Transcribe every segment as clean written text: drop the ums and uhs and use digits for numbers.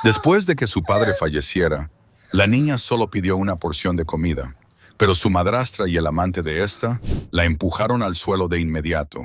Después de que su padre falleciera, la niña solo pidió una porción de comida, pero su madrastra y el amante de ésta la empujaron al suelo de inmediato.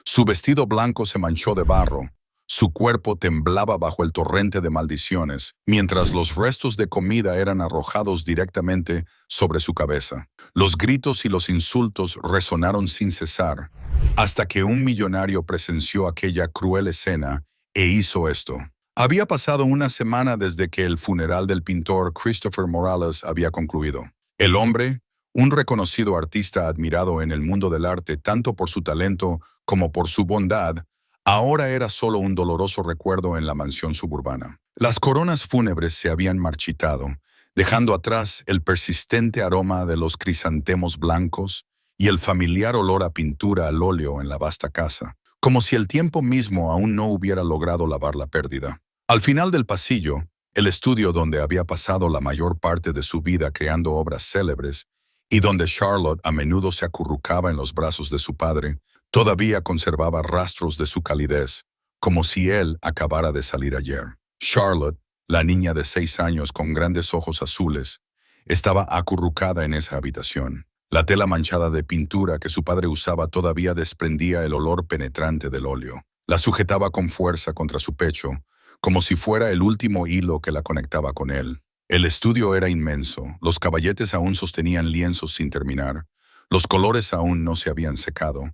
Su vestido blanco se manchó de barro, su cuerpo temblaba bajo el torrente de maldiciones, mientras los restos de comida eran arrojados directamente sobre su cabeza. Los gritos y los insultos resonaron sin cesar, hasta que un millonario presenció aquella cruel escena e hizo esto. Había pasado una semana desde que el funeral del pintor Christopher Morales había concluido. El hombre, un reconocido artista admirado en el mundo del arte tanto por su talento como por su bondad, ahora era solo un doloroso recuerdo en la mansión suburbana. Las coronas fúnebres se habían marchitado, dejando atrás el persistente aroma de los crisantemos blancos y el familiar olor a pintura al óleo en la vasta casa, como si el tiempo mismo aún no hubiera logrado lavar la pérdida. Al final del pasillo, el estudio donde había pasado la mayor parte de su vida creando obras célebres y donde Charlotte a menudo se acurrucaba en los brazos de su padre, todavía conservaba rastros de su calidez, como si él acabara de salir ayer. Charlotte, la niña de 6 años con grandes ojos azules, estaba acurrucada en esa habitación. La tela manchada de pintura que su padre usaba todavía desprendía el olor penetrante del óleo. La sujetaba con fuerza contra su pecho, como si fuera el último hilo que la conectaba con él. El estudio era inmenso, los caballetes aún sostenían lienzos sin terminar, los colores aún no se habían secado.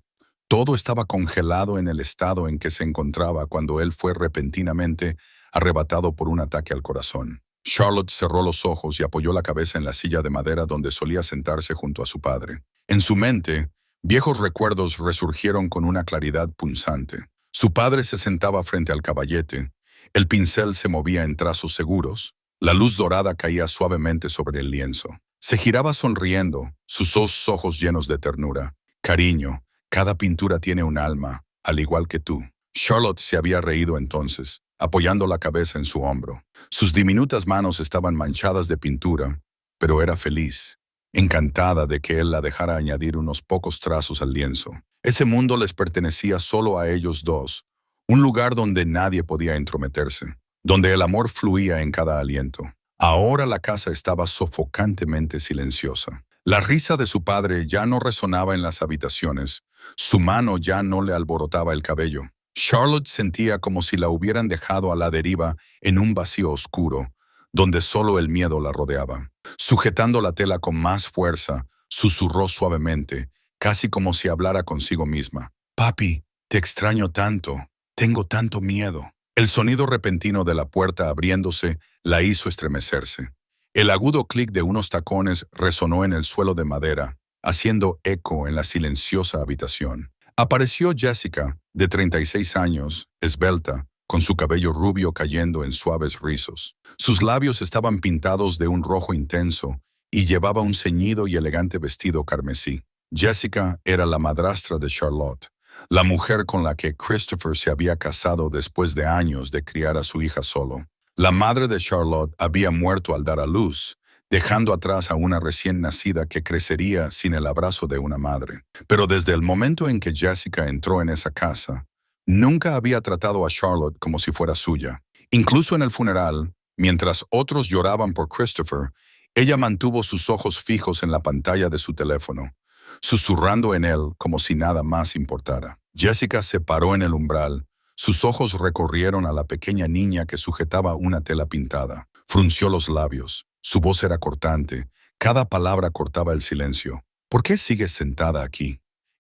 Todo estaba congelado en el estado en que se encontraba cuando él fue repentinamente arrebatado por un ataque al corazón. Charlotte cerró los ojos y apoyó la cabeza en la silla de madera donde solía sentarse junto a su padre. En su mente, viejos recuerdos resurgieron con una claridad punzante. Su padre se sentaba frente al caballete, el pincel se movía en trazos seguros, la luz dorada caía suavemente sobre el lienzo. Se giraba sonriendo, sus dos ojos llenos de ternura. Cariño, cada pintura tiene un alma, al igual que tú. Charlotte se había reído entonces, apoyando la cabeza en su hombro. Sus diminutas manos estaban manchadas de pintura, pero era feliz, encantada de que él la dejara añadir unos pocos trazos al lienzo. Ese mundo les pertenecía solo a ellos dos, un lugar donde nadie podía entrometerse, donde el amor fluía en cada aliento. Ahora la casa estaba sofocantemente silenciosa. La risa de su padre ya no resonaba en las habitaciones, su mano ya no le alborotaba el cabello. Charlotte sentía como si la hubieran dejado a la deriva en un vacío oscuro, donde solo el miedo la rodeaba. Sujetando la tela con más fuerza, susurró suavemente, casi como si hablara consigo misma. «Papi, te extraño tanto, tengo tanto miedo». El sonido repentino de la puerta abriéndose la hizo estremecerse. El agudo clic de unos tacones resonó en el suelo de madera, haciendo eco en la silenciosa habitación. Apareció Jessica, de 36 años, esbelta, con su cabello rubio cayendo en suaves rizos. Sus labios estaban pintados de un rojo intenso y llevaba un ceñido y elegante vestido carmesí. Jessica era la madrastra de Charlotte, la mujer con la que Christopher se había casado después de años de criar a su hija solo. La madre de Charlotte había muerto al dar a luz, dejando atrás a una recién nacida que crecería sin el abrazo de una madre. Pero desde el momento en que Jessica entró en esa casa, nunca había tratado a Charlotte como si fuera suya. Incluso en el funeral, mientras otros lloraban por Christopher, ella mantuvo sus ojos fijos en la pantalla de su teléfono, susurrando en él como si nada más importara. Jessica se paró en el umbral, sus ojos recorrieron a la pequeña niña que sujetaba una tela pintada. Frunció los labios, su voz era cortante, cada palabra cortaba el silencio. ¿Por qué sigues sentada aquí?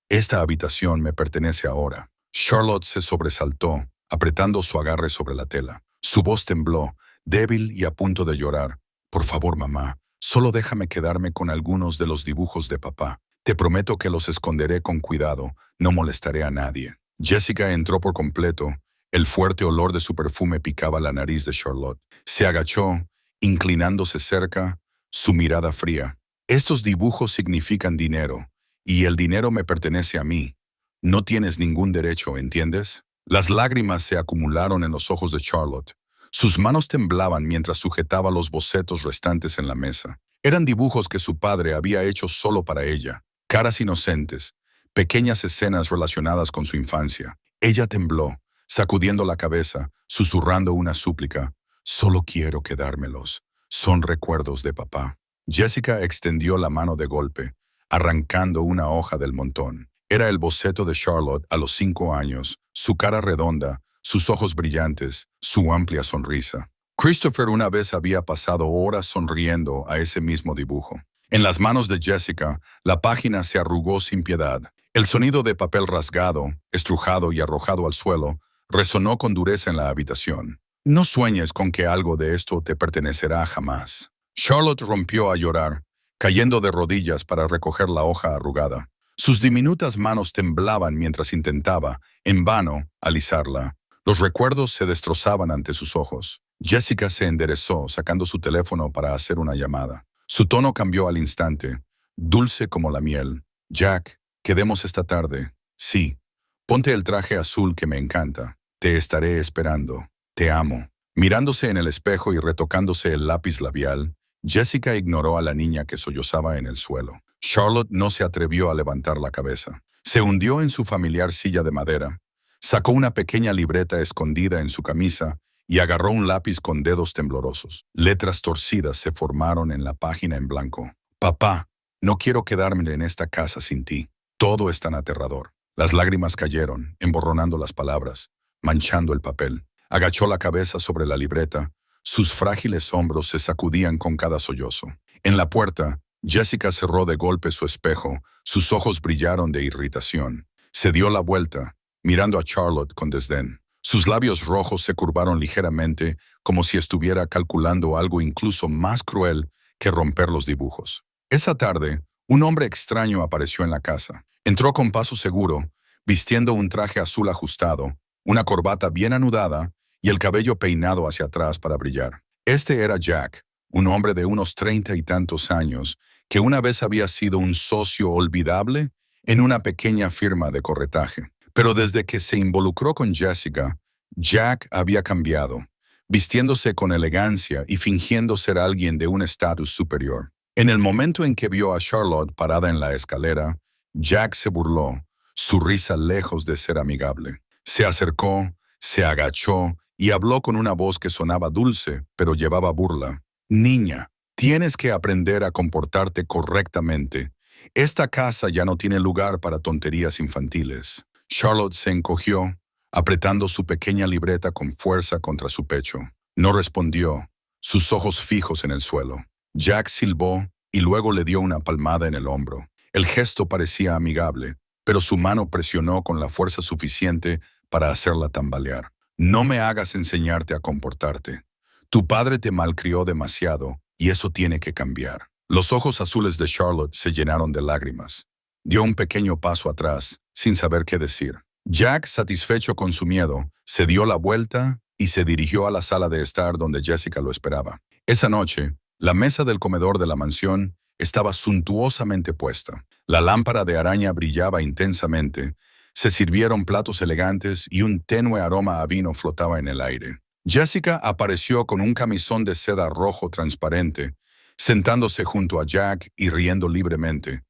Esta habitación me pertenece ahora. Charlotte se sobresaltó, apretando su agarre sobre la tela. Su voz tembló, débil y a punto de llorar. Por favor, mamá, solo déjame quedarme con algunos de los dibujos de papá. Te prometo que los esconderé con cuidado, no molestaré a nadie. Jessica entró por completo. El fuerte olor de su perfume picaba la nariz de Charlotte. Se agachó, inclinándose cerca, su mirada fría. Estos dibujos significan dinero, y el dinero me pertenece a mí. No tienes ningún derecho, ¿entiendes? Las lágrimas se acumularon en los ojos de Charlotte. Sus manos temblaban mientras sujetaba los bocetos restantes en la mesa. Eran dibujos que su padre había hecho solo para ella. Caras inocentes, pequeñas escenas relacionadas con su infancia. Ella tembló, sacudiendo la cabeza, susurrando una súplica. Solo quiero quedármelos. Son recuerdos de papá. Jessica extendió la mano de golpe, arrancando una hoja del montón. Era el boceto de Charlotte a los 5 años, su cara redonda, sus ojos brillantes, su amplia sonrisa. Christopher una vez había pasado horas sonriendo a ese mismo dibujo. En las manos de Jessica, la página se arrugó sin piedad. El sonido de papel rasgado, estrujado y arrojado al suelo resonó con dureza en la habitación. No sueñes con que algo de esto te pertenecerá jamás. Charlotte rompió a llorar, cayendo de rodillas para recoger la hoja arrugada. Sus diminutas manos temblaban mientras intentaba, en vano, alisarla. Los recuerdos se destrozaban ante sus ojos. Jessica se enderezó, sacando su teléfono para hacer una llamada. Su tono cambió al instante, dulce como la miel. Jack, quedemos esta tarde. Sí. Ponte el traje azul que me encanta. Te estaré esperando. Te amo. Mirándose en el espejo y retocándose el lápiz labial, Jessica ignoró a la niña que sollozaba en el suelo. Charlotte no se atrevió a levantar la cabeza. Se hundió en su familiar silla de madera, sacó una pequeña libreta escondida en su camisa y agarró un lápiz con dedos temblorosos. Letras torcidas se formaron en la página en blanco. Papá, no quiero quedarme en esta casa sin ti. Todo es tan aterrador. Las lágrimas cayeron, emborronando las palabras, manchando el papel. Agachó la cabeza sobre la libreta. Sus frágiles hombros se sacudían con cada sollozo. En la puerta, Jessica cerró de golpe su espejo. Sus ojos brillaron de irritación. Se dio la vuelta, mirando a Charlotte con desdén. Sus labios rojos se curvaron ligeramente, como si estuviera calculando algo incluso más cruel que romper los dibujos. Esa tarde, un hombre extraño apareció en la casa. Entró con paso seguro, vistiendo un traje azul ajustado, una corbata bien anudada y el cabello peinado hacia atrás para brillar. Este era Jack, un hombre de unos 30 y tantos años, que una vez había sido un socio olvidable en una pequeña firma de corretaje. Pero desde que se involucró con Jessica, Jack había cambiado, vistiéndose con elegancia y fingiendo ser alguien de un estatus superior. En el momento en que vio a Charlotte parada en la escalera, Jack se burló, su risa lejos de ser amigable. Se acercó, se agachó y habló con una voz que sonaba dulce, pero llevaba burla. Niña, tienes que aprender a comportarte correctamente. Esta casa ya no tiene lugar para tonterías infantiles. Charlotte se encogió, apretando su pequeña libreta con fuerza contra su pecho. No respondió, sus ojos fijos en el suelo. Jack silbó y luego le dio una palmada en el hombro. El gesto parecía amigable, pero su mano presionó con la fuerza suficiente para hacerla tambalear. No me hagas enseñarte a comportarte. Tu padre te malcrió demasiado y eso tiene que cambiar. Los ojos azules de Charlotte se llenaron de lágrimas. Dio un pequeño paso atrás, sin saber qué decir. Jack, satisfecho con su miedo, se dio la vuelta y se dirigió a la sala de estar donde Jessica lo esperaba. Esa noche, la mesa del comedor de la mansión estaba suntuosamente puesta. La lámpara de araña brillaba intensamente. Se sirvieron platos elegantes y un tenue aroma a vino flotaba en el aire. Jessica apareció con un camisón de seda rojo transparente, sentándose junto a Jack y riendo libremente,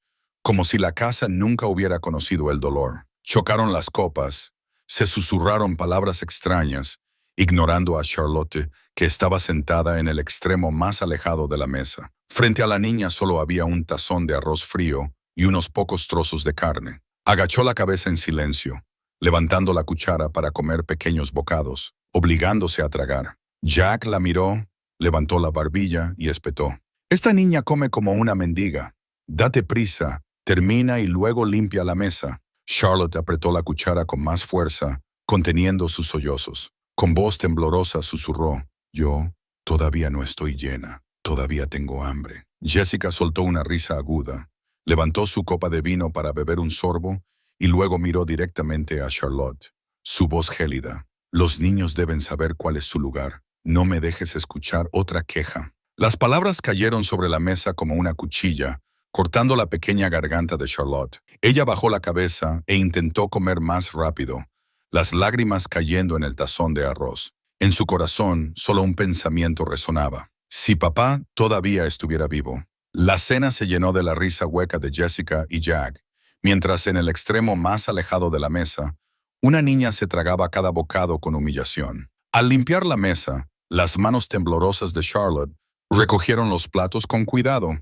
como si la casa nunca hubiera conocido el dolor. Chocaron las copas, se susurraron palabras extrañas, ignorando a Charlotte, que estaba sentada en el extremo más alejado de la mesa. Frente a la niña solo había un tazón de arroz frío y unos pocos trozos de carne. Agachó la cabeza en silencio, levantando la cuchara para comer pequeños bocados, obligándose a tragar. Jack la miró, levantó la barbilla y espetó. Esta niña come como una mendiga. Date prisa, termina y luego limpia la mesa. Charlotte apretó la cuchara con más fuerza, conteniendo sus sollozos. Con voz temblorosa susurró, yo todavía no estoy llena, todavía tengo hambre. Jessica soltó una risa aguda, levantó su copa de vino para beber un sorbo y luego miró directamente a Charlotte. Su voz gélida, los niños deben saber cuál es su lugar. No me dejes escuchar otra queja. Las palabras cayeron sobre la mesa como una cuchilla, cortando la pequeña garganta de Charlotte. Ella bajó la cabeza e intentó comer más rápido, las lágrimas cayendo en el tazón de arroz. En su corazón solo un pensamiento resonaba. Si papá todavía estuviera vivo. La cena se llenó de la risa hueca de Jessica y Jack, mientras en el extremo más alejado de la mesa, una niña se tragaba cada bocado con humillación. Al limpiar la mesa, Las manos temblorosas de Charlotte recogieron los platos con cuidado,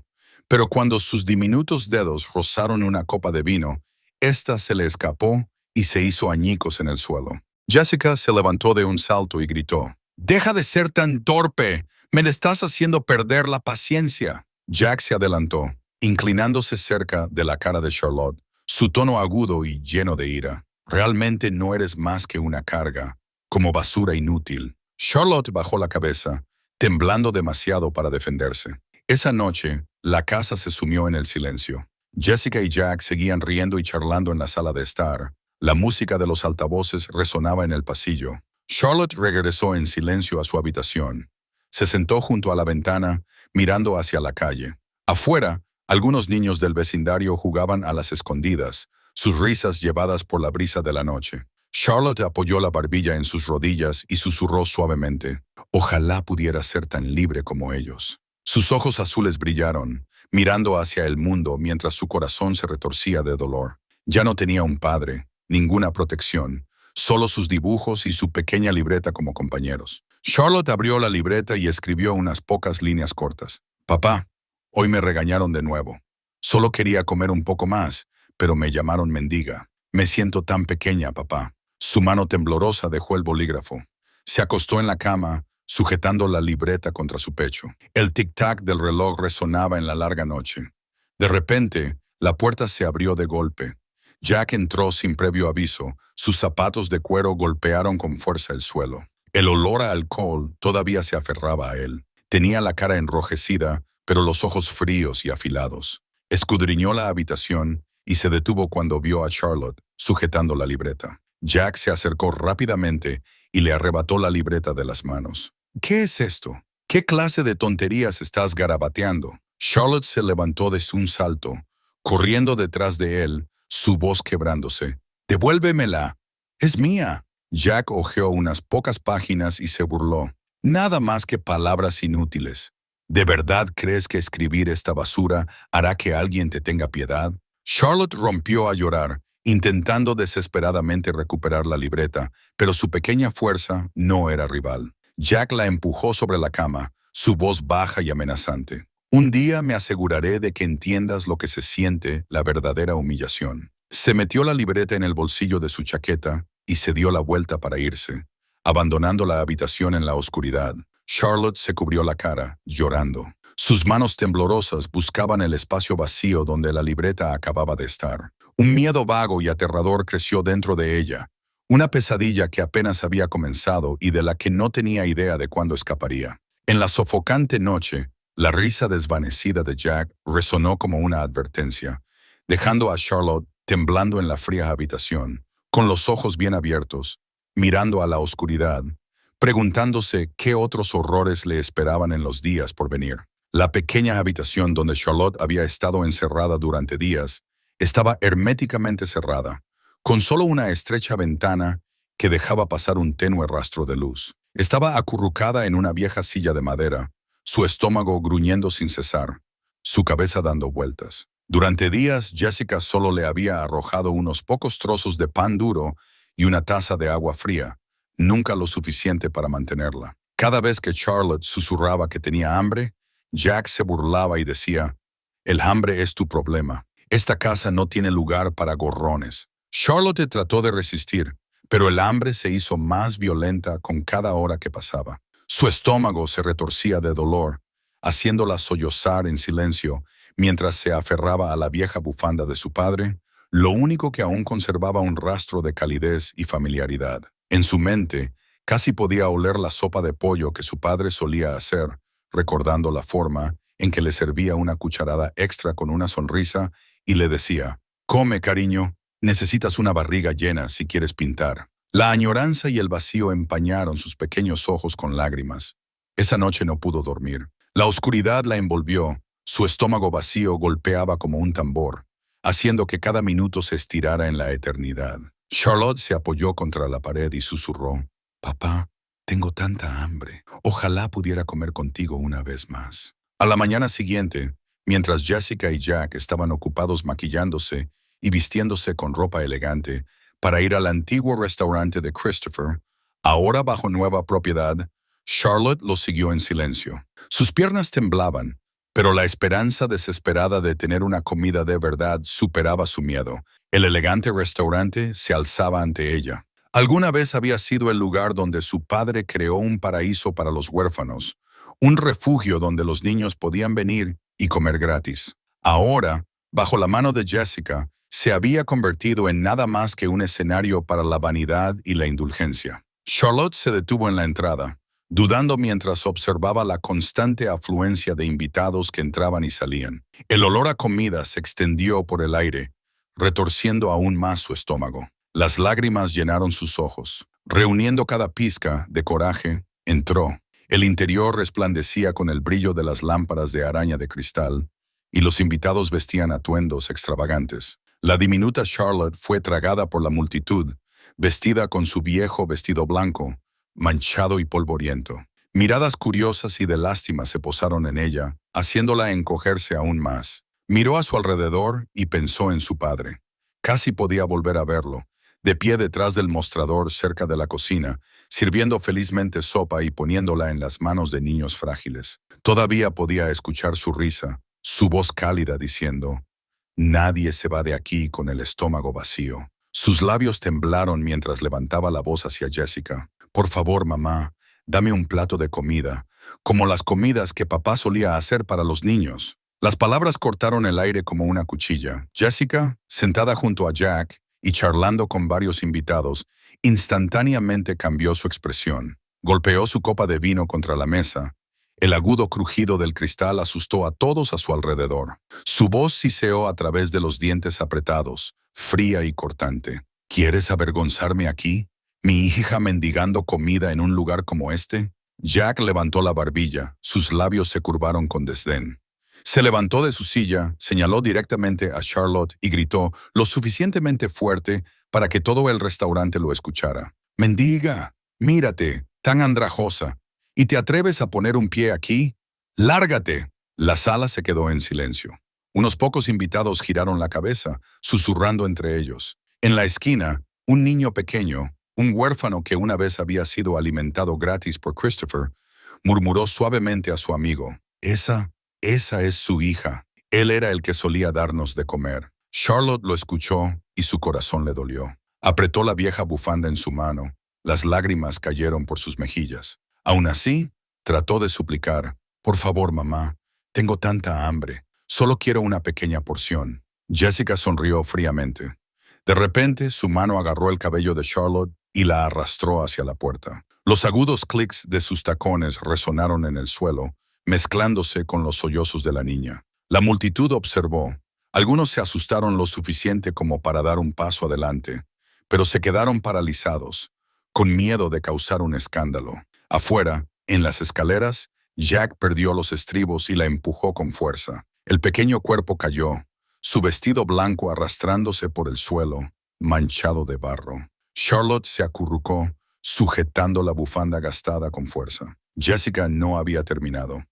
pero cuando sus diminutos dedos rozaron una copa de vino, ésta se le escapó y se hizo añicos en el suelo. Jessica se levantó de un salto y gritó, «¡Deja de ser tan torpe! ¡Me le estás haciendo perder la paciencia!». Jack se adelantó, inclinándose cerca de la cara de Charlotte, su tono agudo y lleno de ira. «Realmente no eres más que una carga, como basura inútil». Charlotte bajó la cabeza, temblando demasiado para defenderse. Esa noche, la casa se sumió en el silencio. Jessica y Jack seguían riendo y charlando en la sala de estar. La música de los altavoces resonaba en el pasillo. Charlotte regresó en silencio a su habitación. Se sentó junto a la ventana, mirando hacia la calle. Afuera, algunos niños del vecindario jugaban a las escondidas, sus risas llevadas por la brisa de la noche. Charlotte apoyó la barbilla en sus rodillas y susurró suavemente, «Ojalá pudiera ser tan libre como ellos». Sus ojos azules brillaron, mirando hacia el mundo mientras su corazón se retorcía de dolor. Ya no tenía un padre, ninguna protección, solo sus dibujos y su pequeña libreta como compañeros. Charlotte abrió la libreta y escribió unas pocas líneas cortas. «Papá, hoy me regañaron de nuevo. Solo quería comer un poco más, pero me llamaron mendiga. Me siento tan pequeña, papá». Su mano temblorosa dejó el bolígrafo. Se acostó en la cama, sujetando la libreta contra su pecho. El tic-tac del reloj resonaba en la larga noche. De repente, la puerta se abrió de golpe. Jack entró sin previo aviso. Sus zapatos de cuero golpearon con fuerza el suelo. El olor a alcohol todavía se aferraba a él. Tenía la cara enrojecida, pero los ojos fríos y afilados. Escudriñó la habitación y se detuvo cuando vio a Charlotte sujetando la libreta. Jack se acercó rápidamente y le arrebató la libreta de las manos. «¿Qué es esto? ¿Qué clase de tonterías estás garabateando?». Charlotte se levantó de un salto, corriendo detrás de él, su voz quebrándose. «¡Devuélvemela! ¡Es mía!». Jack hojeó unas pocas páginas y se burló. «Nada más que palabras inútiles. ¿De verdad crees que escribir esta basura hará que alguien te tenga piedad?». Charlotte rompió a llorar, intentando desesperadamente recuperar la libreta, pero su pequeña fuerza no era rival. Jack la empujó sobre la cama, su voz baja y amenazante. «Un día me aseguraré de que entiendas lo que se siente la verdadera humillación». Se metió la libreta en el bolsillo de su chaqueta y se dio la vuelta para irse, abandonando la habitación en la oscuridad. Charlotte se cubrió la cara, llorando. Sus manos temblorosas buscaban el espacio vacío donde la libreta acababa de estar. Un miedo vago y aterrador creció dentro de ella, una pesadilla que apenas había comenzado y de la que no tenía idea de cuándo escaparía. En la sofocante noche, la risa desvanecida de Jack resonó como una advertencia, dejando a Charlotte temblando en la fría habitación, con los ojos bien abiertos, mirando a la oscuridad, preguntándose qué otros horrores le esperaban en los días por venir. La pequeña habitación donde Charlotte había estado encerrada durante días estaba herméticamente cerrada, con solo una estrecha ventana que dejaba pasar un tenue rastro de luz. Estaba acurrucada en una vieja silla de madera, su estómago gruñendo sin cesar, su cabeza dando vueltas. Durante días, Jessica solo le había arrojado unos pocos trozos de pan duro y una taza de agua fría, nunca lo suficiente para mantenerla. Cada vez que Charlotte susurraba que tenía hambre, Jack se burlaba y decía, «El hambre es tu problema. Esta casa no tiene lugar para gorrones». Charlotte trató de resistir, pero el hambre se hizo más violenta con cada hora que pasaba. Su estómago se retorcía de dolor, haciéndola sollozar en silencio mientras se aferraba a la vieja bufanda de su padre, lo único que aún conservaba un rastro de calidez y familiaridad. En su mente, casi podía oler la sopa de pollo que su padre solía hacer, recordando la forma en que le servía una cucharada extra con una sonrisa y le decía, «Come, cariño, necesitas una barriga llena si quieres pintar». La añoranza y el vacío empañaron sus pequeños ojos con lágrimas. Esa noche no pudo dormir. La oscuridad la envolvió, su estómago vacío golpeaba como un tambor, haciendo que cada minuto se estirara en la eternidad. Charlotte se apoyó contra la pared y susurró, «Papá, tengo tanta hambre. Ojalá pudiera comer contigo una vez más». A la mañana siguiente, mientras Jessica y Jack estaban ocupados maquillándose y vistiéndose con ropa elegante para ir al antiguo restaurante de Christopher, ahora bajo nueva propiedad, Charlotte lo siguió en silencio. Sus piernas temblaban, pero la esperanza desesperada de tener una comida de verdad superaba su miedo. El elegante restaurante se alzaba ante ella. Alguna vez había sido el lugar donde su padre creó un paraíso para los huérfanos, un refugio donde los niños podían venir y comer gratis. Ahora, bajo la mano de Jessica, se había convertido en nada más que un escenario para la vanidad y la indulgencia. Charlotte se detuvo en la entrada, dudando mientras observaba la constante afluencia de invitados que entraban y salían. El olor a comida se extendió por el aire, retorciendo aún más su estómago. Las lágrimas llenaron sus ojos. Reuniendo cada pizca de coraje, entró. El interior resplandecía con el brillo de las lámparas de araña de cristal, y los invitados vestían atuendos extravagantes. La diminuta Charlotte fue tragada por la multitud, vestida con su viejo vestido blanco, manchado y polvoriento. Miradas curiosas y de lástima se posaron en ella, haciéndola encogerse aún más. Miró a su alrededor y pensó en su padre. Casi podía volver a verlo, de pie detrás del mostrador cerca de la cocina, sirviendo felizmente sopa y poniéndola en las manos de niños frágiles. Todavía podía escuchar su risa, su voz cálida diciendo: «Nadie se va de aquí con el estómago vacío». Sus labios temblaron mientras levantaba la voz hacia Jessica. «Por favor, mamá, dame un plato de comida, como las comidas que papá solía hacer para los niños». Las palabras cortaron el aire como una cuchilla. Jessica, sentada junto a Jack y charlando con varios invitados, instantáneamente cambió su expresión. Golpeó su copa de vino contra la mesa. El agudo crujido del cristal asustó a todos a su alrededor. Su voz siseó a través de los dientes apretados, fría y cortante. «¿Quieres avergonzarme aquí? ¿Mi hija mendigando comida en un lugar como este?» Jack levantó la barbilla, sus labios se curvaron con desdén. Se levantó de su silla, señaló directamente a Charlotte y gritó lo suficientemente fuerte para que todo el restaurante lo escuchara. «¡Mendiga! Mírate, tan andrajosa. ¿Y te atreves a poner un pie aquí? ¡Lárgate!». La sala se quedó en silencio. Unos pocos invitados giraron la cabeza, susurrando entre ellos. En la esquina, un niño pequeño, un huérfano que una vez había sido alimentado gratis por Christopher, murmuró suavemente a su amigo: Esa es su hija. Él era el que solía darnos de comer». Charlotte lo escuchó y su corazón le dolió. Apretó la vieja bufanda en su mano. Las lágrimas cayeron por sus mejillas. Aún así, trató de suplicar: «Por favor, mamá, tengo tanta hambre. Solo quiero una pequeña porción». Jessica sonrió fríamente. De repente, su mano agarró el cabello de Charlotte y la arrastró hacia la puerta. Los agudos clics de sus tacones resonaron en el suelo, mezclándose con los sollozos de la niña. La multitud observó. Algunos se asustaron lo suficiente como para dar un paso adelante, pero se quedaron paralizados, con miedo de causar un escándalo. Afuera, en las escaleras, Jack perdió los estribos y la empujó con fuerza. El pequeño cuerpo cayó, su vestido blanco arrastrándose por el suelo, manchado de barro. Charlotte se acurrucó, sujetando la bufanda gastada con fuerza. Jessica no había terminado.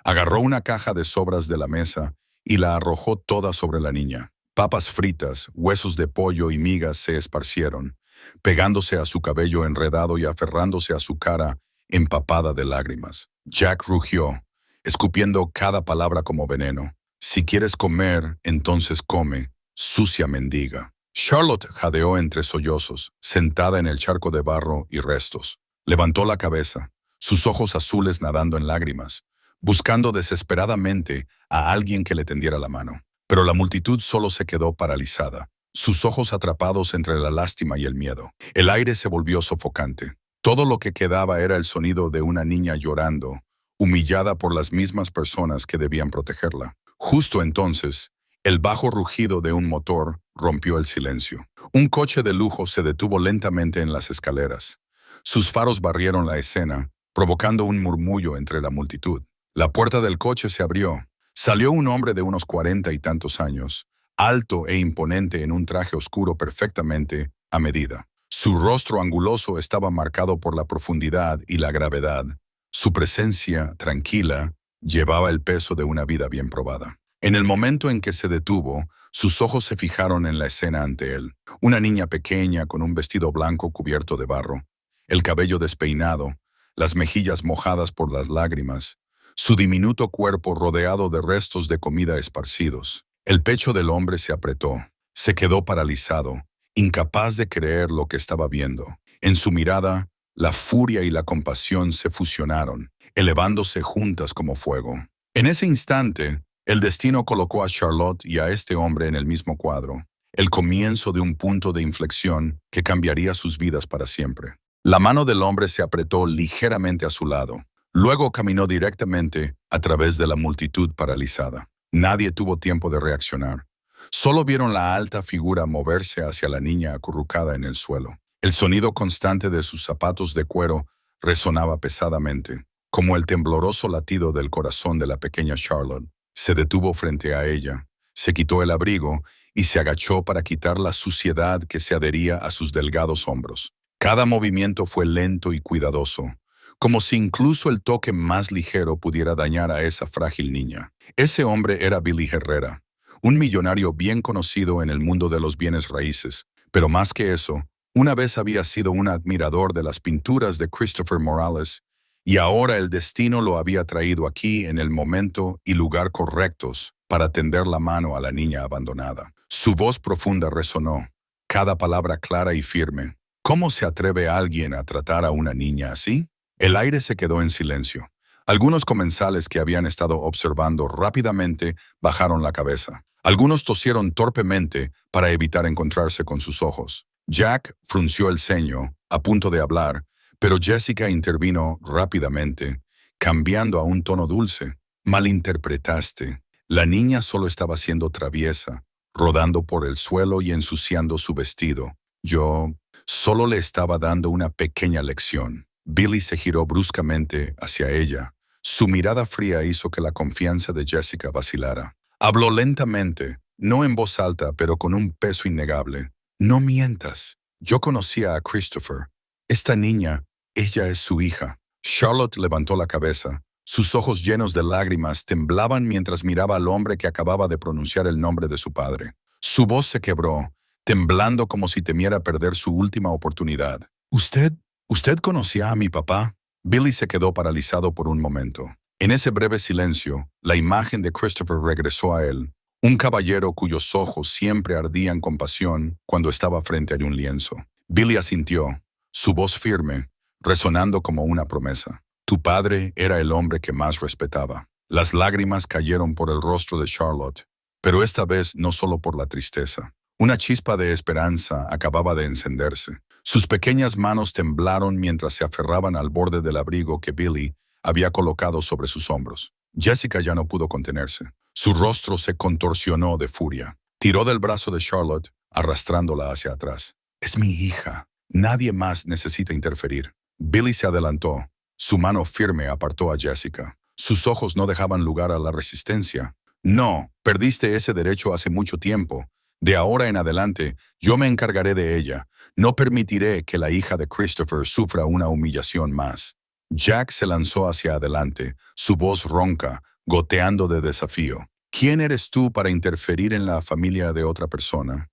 Agarró una caja de sobras de la mesa y la arrojó toda sobre la niña. Papas fritas, huesos de pollo y migas se esparcieron, pegándose a su cabello enredado y aferrándose a su cara empapada de lágrimas. Jack rugió, escupiendo cada palabra como veneno. «Si quieres comer, entonces come, sucia mendiga». Charlotte jadeó entre sollozos, sentada en el charco de barro y restos. Levantó la cabeza, sus ojos azules nadando en lágrimas, buscando desesperadamente a alguien que le tendiera la mano. Pero la multitud solo se quedó paralizada, sus ojos atrapados entre la lástima y el miedo. El aire se volvió sofocante. Todo lo que quedaba era el sonido de una niña llorando, humillada por las mismas personas que debían protegerla. Justo entonces, el bajo rugido de un motor rompió el silencio. Un coche de lujo se detuvo lentamente en las escaleras. Sus faros barrieron la escena, provocando un murmullo entre la multitud. La puerta del coche se abrió. Salió un hombre de unos 40 y tantos años, alto e imponente en un traje oscuro perfectamente a medida. Su rostro anguloso estaba marcado por la profundidad y la gravedad. Su presencia, tranquila, llevaba el peso de una vida bien probada. En el momento en que se detuvo, sus ojos se fijaron en la escena ante él. Una niña pequeña con un vestido blanco cubierto de barro, el cabello despeinado, las mejillas mojadas por las lágrimas, su diminuto cuerpo rodeado de restos de comida esparcidos. El pecho del hombre se apretó, se quedó paralizado, incapaz de creer lo que estaba viendo. En su mirada, la furia y la compasión se fusionaron, elevándose juntas como fuego. En ese instante, el destino colocó a Charlotte y a este hombre en el mismo cuadro, el comienzo de un punto de inflexión que cambiaría sus vidas para siempre. La mano del hombre se apretó ligeramente a su lado. Luego caminó directamente a través de la multitud paralizada. Nadie tuvo tiempo de reaccionar. Solo vieron la alta figura moverse hacia la niña acurrucada en el suelo. El sonido constante de sus zapatos de cuero resonaba pesadamente, como el tembloroso latido del corazón de la pequeña Charlotte. Se detuvo frente a ella, se quitó el abrigo y se agachó para quitar la suciedad que se adhería a sus delgados hombros. Cada movimiento fue lento y cuidadoso, como si incluso el toque más ligero pudiera dañar a esa frágil niña. Ese hombre era Billy Herrera, un millonario bien conocido en el mundo de los bienes raíces, pero más que eso, una vez había sido un admirador de las pinturas de Christopher Morales, y ahora el destino lo había traído aquí en el momento y lugar correctos para tender la mano a la niña abandonada. Su voz profunda resonó, cada palabra clara y firme. ¿Cómo se atreve alguien a tratar a una niña así? El aire se quedó en silencio. Algunos comensales que habían estado observando rápidamente bajaron la cabeza. Algunos tosieron torpemente para evitar encontrarse con sus ojos. Jack frunció el ceño, a punto de hablar, pero Jessica intervino rápidamente, cambiando a un tono dulce. Malinterpretaste. La niña solo estaba siendo traviesa, rodando por el suelo y ensuciando su vestido. Yo solo le estaba dando una pequeña lección. Billy se giró bruscamente hacia ella. Su mirada fría hizo que la confianza de Jessica vacilara. Habló lentamente, no en voz alta, pero con un peso innegable. No mientas. Yo conocía a Christopher. Esta niña, ella es su hija. Charlotte levantó la cabeza. Sus ojos llenos de lágrimas temblaban mientras miraba al hombre que acababa de pronunciar el nombre de su padre. Su voz se quebró, temblando como si temiera perder su última oportunidad. ¿Usted conocía a mi papá? Billy se quedó paralizado por un momento. En ese breve silencio, la imagen de Christopher regresó a él, un caballero cuyos ojos siempre ardían con pasión cuando estaba frente a un lienzo. Billy asintió, su voz firme, resonando como una promesa. Tu padre era el hombre que más respetaba. Las lágrimas cayeron por el rostro de Charlotte, pero esta vez no solo por la tristeza. Una chispa de esperanza acababa de encenderse. Sus pequeñas manos temblaron mientras se aferraban al borde del abrigo que Billy había colocado sobre sus hombros. Jessica ya no pudo contenerse. Su rostro se contorsionó de furia. Tiró del brazo de Charlotte, arrastrándola hacia atrás. Es mi hija. Nadie más necesita interferir. Billy se adelantó. Su mano firme apartó a Jessica. Sus ojos no dejaban lugar a la resistencia. No, perdiste ese derecho hace mucho tiempo. De ahora en adelante, yo me encargaré de ella. No permitiré que la hija de Christopher sufra una humillación más. Jack se lanzó hacia adelante, su voz ronca, goteando de desafío. ¿Quién eres tú para interferir en la familia de otra persona?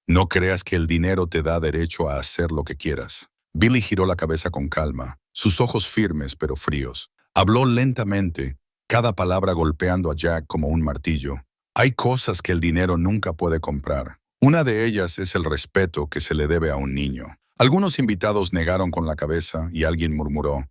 No creas que el dinero te da derecho a hacer lo que quieras. Billy giró la cabeza con calma, sus ojos firmes pero fríos. Habló lentamente, cada palabra golpeando a Jack como un martillo. Hay cosas que el dinero nunca puede comprar. Una de ellas es el respeto que se le debe a un niño. Algunos invitados negaron con la cabeza y alguien murmuró,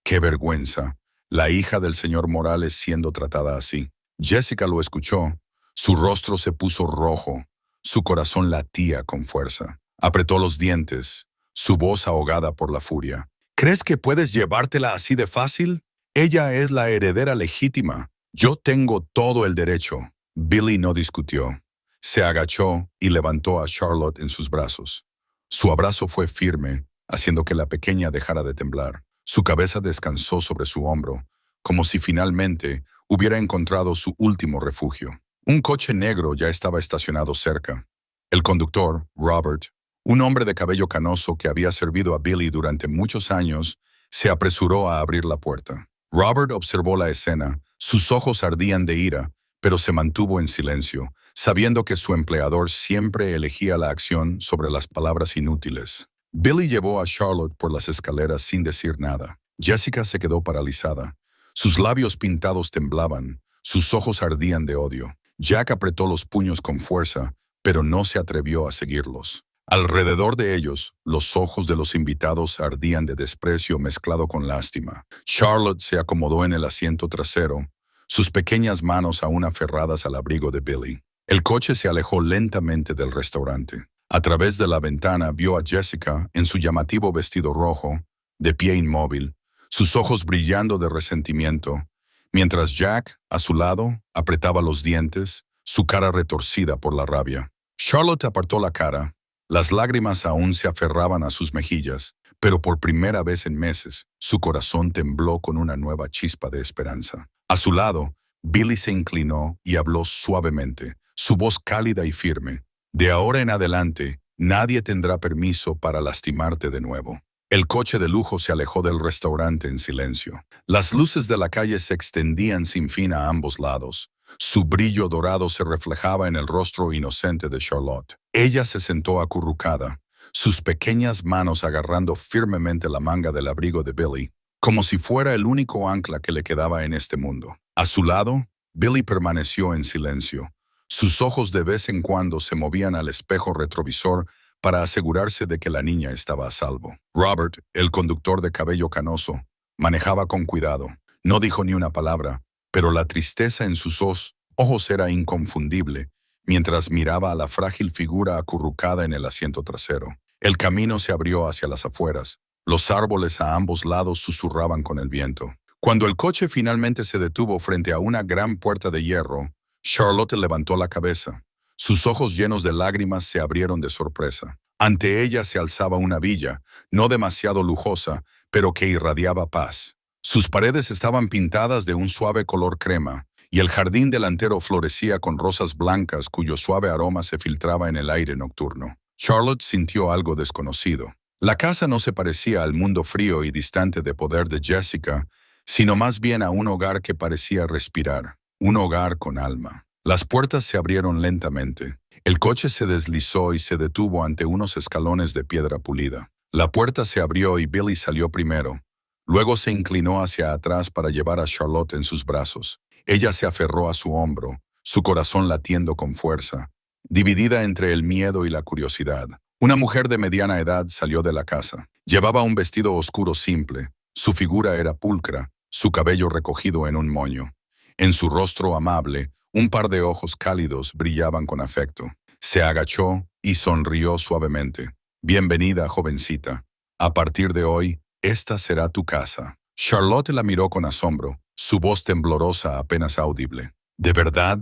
¡qué vergüenza! La hija del señor Morales siendo tratada así. Jessica lo escuchó. Su rostro se puso rojo. Su corazón latía con fuerza. Apretó los dientes, su voz ahogada por la furia. ¿Crees que puedes llevártela así de fácil? Ella es la heredera legítima. Yo tengo todo el derecho. Billy no discutió. Se agachó y levantó a Charlotte en sus brazos. Su abrazo fue firme, haciendo que la pequeña dejara de temblar. Su cabeza descansó sobre su hombro, como si finalmente hubiera encontrado su último refugio. Un coche negro ya estaba estacionado cerca. El conductor, Robert, un hombre de cabello canoso que había servido a Billy durante muchos años, se apresuró a abrir la puerta. Robert observó la escena, sus ojos ardían de ira, pero se mantuvo en silencio, sabiendo que su empleador siempre elegía la acción sobre las palabras inútiles. Billy llevó a Charlotte por las escaleras sin decir nada. Jessica se quedó paralizada. Sus labios pintados temblaban, sus ojos ardían de odio. Jack apretó los puños con fuerza, pero no se atrevió a seguirlos. Alrededor de ellos, los ojos de los invitados ardían de desprecio mezclado con lástima. Charlotte se acomodó en el asiento trasero, sus pequeñas manos aún aferradas al abrigo de Billy. El coche se alejó lentamente del restaurante. A través de la ventana vio a Jessica en su llamativo vestido rojo, de pie inmóvil, sus ojos brillando de resentimiento, mientras Jack, a su lado, apretaba los dientes, su cara retorcida por la rabia. Charlotte apartó la cara. Las lágrimas aún se aferraban a sus mejillas, pero por primera vez en meses, su corazón tembló con una nueva chispa de esperanza. A su lado, Billy se inclinó y habló suavemente, su voz cálida y firme. De ahora en adelante, nadie tendrá permiso para lastimarte de nuevo. El coche de lujo se alejó del restaurante en silencio. Las luces de la calle se extendían sin fin a ambos lados. Su brillo dorado se reflejaba en el rostro inocente de Charlotte. Ella se sentó acurrucada, sus pequeñas manos agarrando firmemente la manga del abrigo de Billy, como si fuera el único ancla que le quedaba en este mundo. A su lado, Billy permaneció en silencio. Sus ojos de vez en cuando se movían al espejo retrovisor para asegurarse de que la niña estaba a salvo. Robert, el conductor de cabello canoso, manejaba con cuidado. No dijo ni una palabra, pero la tristeza en sus ojos era inconfundible, mientras miraba a la frágil figura acurrucada en el asiento trasero. El camino se abrió hacia las afueras. Los árboles a ambos lados susurraban con el viento. Cuando el coche finalmente se detuvo frente a una gran puerta de hierro, Charlotte levantó la cabeza. Sus ojos llenos de lágrimas se abrieron de sorpresa. Ante ella se alzaba una villa, no demasiado lujosa, pero que irradiaba paz. Sus paredes estaban pintadas de un suave color crema, y el jardín delantero florecía con rosas blancas cuyo suave aroma se filtraba en el aire nocturno. Charlotte sintió algo desconocido. La casa no se parecía al mundo frío y distante de poder de Jessica, sino más bien a un hogar que parecía respirar, un hogar con alma. Las puertas se abrieron lentamente. El coche se deslizó y se detuvo ante unos escalones de piedra pulida. La puerta se abrió y Billy salió primero. Luego se inclinó hacia atrás para llevar a Charlotte en sus brazos. Ella se aferró a su hombro, su corazón latiendo con fuerza, dividida entre el miedo y la curiosidad. Una mujer de mediana edad salió de la casa. Llevaba un vestido oscuro simple. Su figura era pulcra, su cabello recogido en un moño. En su rostro amable, un par de ojos cálidos brillaban con afecto. Se agachó y sonrió suavemente. «Bienvenida, jovencita. A partir de hoy, esta será tu casa». Charlotte la miró con asombro, su voz temblorosa apenas audible. «¿De verdad?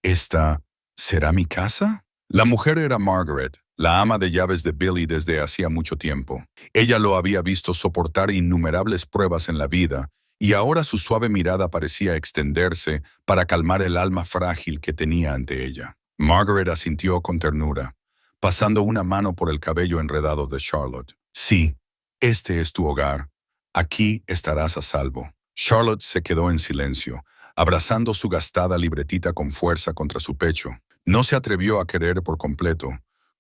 ¿Esta será mi casa?» La mujer era Margaret, la ama de llaves de Billy desde hacía mucho tiempo. Ella lo había visto soportar innumerables pruebas en la vida, y ahora su suave mirada parecía extenderse para calmar el alma frágil que tenía ante ella. Margaret asintió con ternura, pasando una mano por el cabello enredado de Charlotte. «Sí, este es tu hogar. Aquí estarás a salvo». Charlotte se quedó en silencio, abrazando su gastada libretita con fuerza contra su pecho. No se atrevió a querer por completo,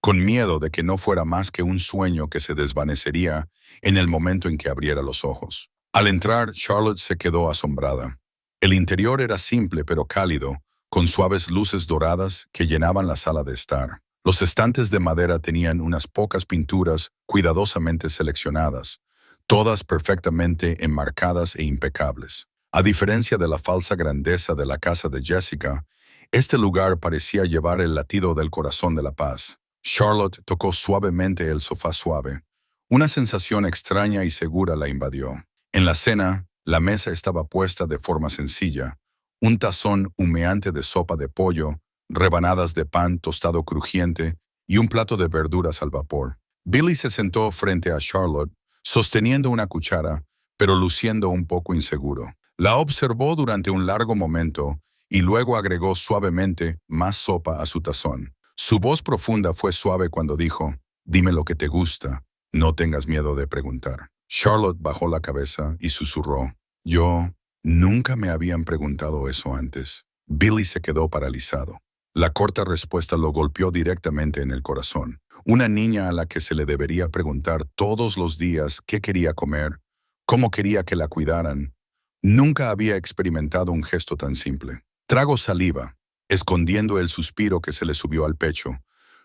con miedo de que no fuera más que un sueño que se desvanecería en el momento en que abriera los ojos. Al entrar, Charlotte se quedó asombrada. El interior era simple pero cálido, con suaves luces doradas que llenaban la sala de estar. Los estantes de madera tenían unas pocas pinturas cuidadosamente seleccionadas, todas perfectamente enmarcadas e impecables. A diferencia de la falsa grandeza de la casa de Jessica, este lugar parecía llevar el latido del corazón de la paz. Charlotte tocó suavemente el sofá suave. Una sensación extraña y segura la invadió. En la cena, la mesa estaba puesta de forma sencilla. Un tazón humeante de sopa de pollo, rebanadas de pan tostado crujiente y un plato de verduras al vapor. Billy se sentó frente a Charlotte, sosteniendo una cuchara, pero luciendo un poco inseguro. La observó durante un largo momento y luego agregó suavemente más sopa a su tazón. Su voz profunda fue suave cuando dijo: «Dime lo que te gusta, no tengas miedo de preguntar». Charlotte bajó la cabeza y susurró: «Yo nunca me habían preguntado eso antes». Billy se quedó paralizado. La corta respuesta lo golpeó directamente en el corazón. Una niña a la que se le debería preguntar todos los días qué quería comer, Cómo quería que la cuidaran. Nunca había experimentado un gesto tan simple. Tragó saliva, escondiendo el suspiro que se le subió al pecho.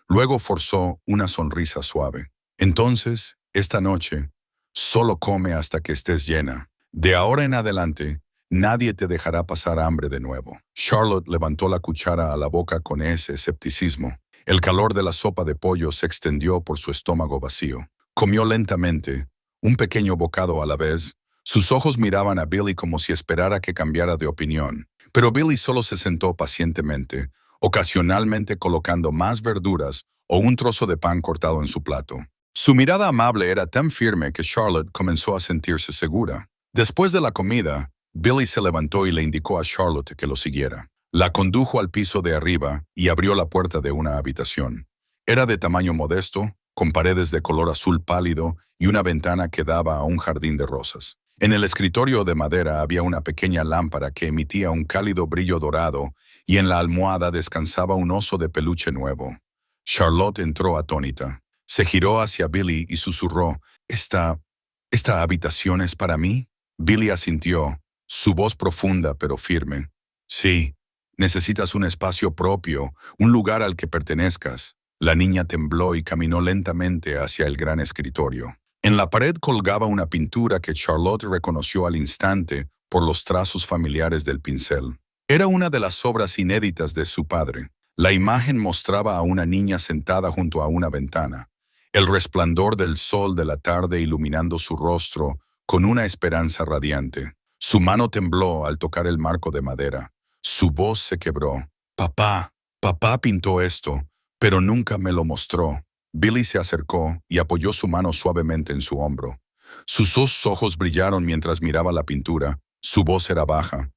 Luego forzó una sonrisa suave. Entonces, esta noche, solo come hasta que estés llena. De ahora en adelante, nadie te dejará pasar hambre de nuevo. Charlotte levantó la cuchara a la boca con ese escepticismo. El calor de la sopa de pollo se extendió por su estómago vacío. Comió lentamente, un pequeño bocado a la vez. Sus ojos miraban a Billy como si esperara que cambiara de opinión. Pero Billy solo se sentó pacientemente, ocasionalmente colocando más verduras o un trozo de pan cortado en su plato. Su mirada amable era tan firme que Charlotte comenzó a sentirse segura. Después de la comida, Billy se levantó y le indicó a Charlotte que lo siguiera. La condujo al piso de arriba y abrió la puerta de una habitación. Era de tamaño modesto, con paredes de color azul pálido y una ventana que daba a un jardín de rosas. En el escritorio de madera había una pequeña lámpara que emitía un cálido brillo dorado y en la almohada descansaba un oso de peluche nuevo. Charlotte entró atónita. Se giró hacia Billy y susurró, ¿Esta habitación es para mí? Billy asintió, su voz profunda pero firme. Sí, necesitas un espacio propio, un lugar al que pertenezcas. La niña tembló y caminó lentamente hacia el gran escritorio. En la pared colgaba una pintura que Charlotte reconoció al instante por los trazos familiares del pincel. Era una de las obras inéditas de su padre. La imagen mostraba a una niña sentada junto a una ventana, el resplandor del sol de la tarde iluminando su rostro con una esperanza radiante. Su mano tembló al tocar el marco de madera. Su voz se quebró. Papá pintó esto, pero nunca me lo mostró. Billy se acercó y apoyó su mano suavemente en su hombro. Sus dos ojos brillaron mientras miraba la pintura. Su voz era baja.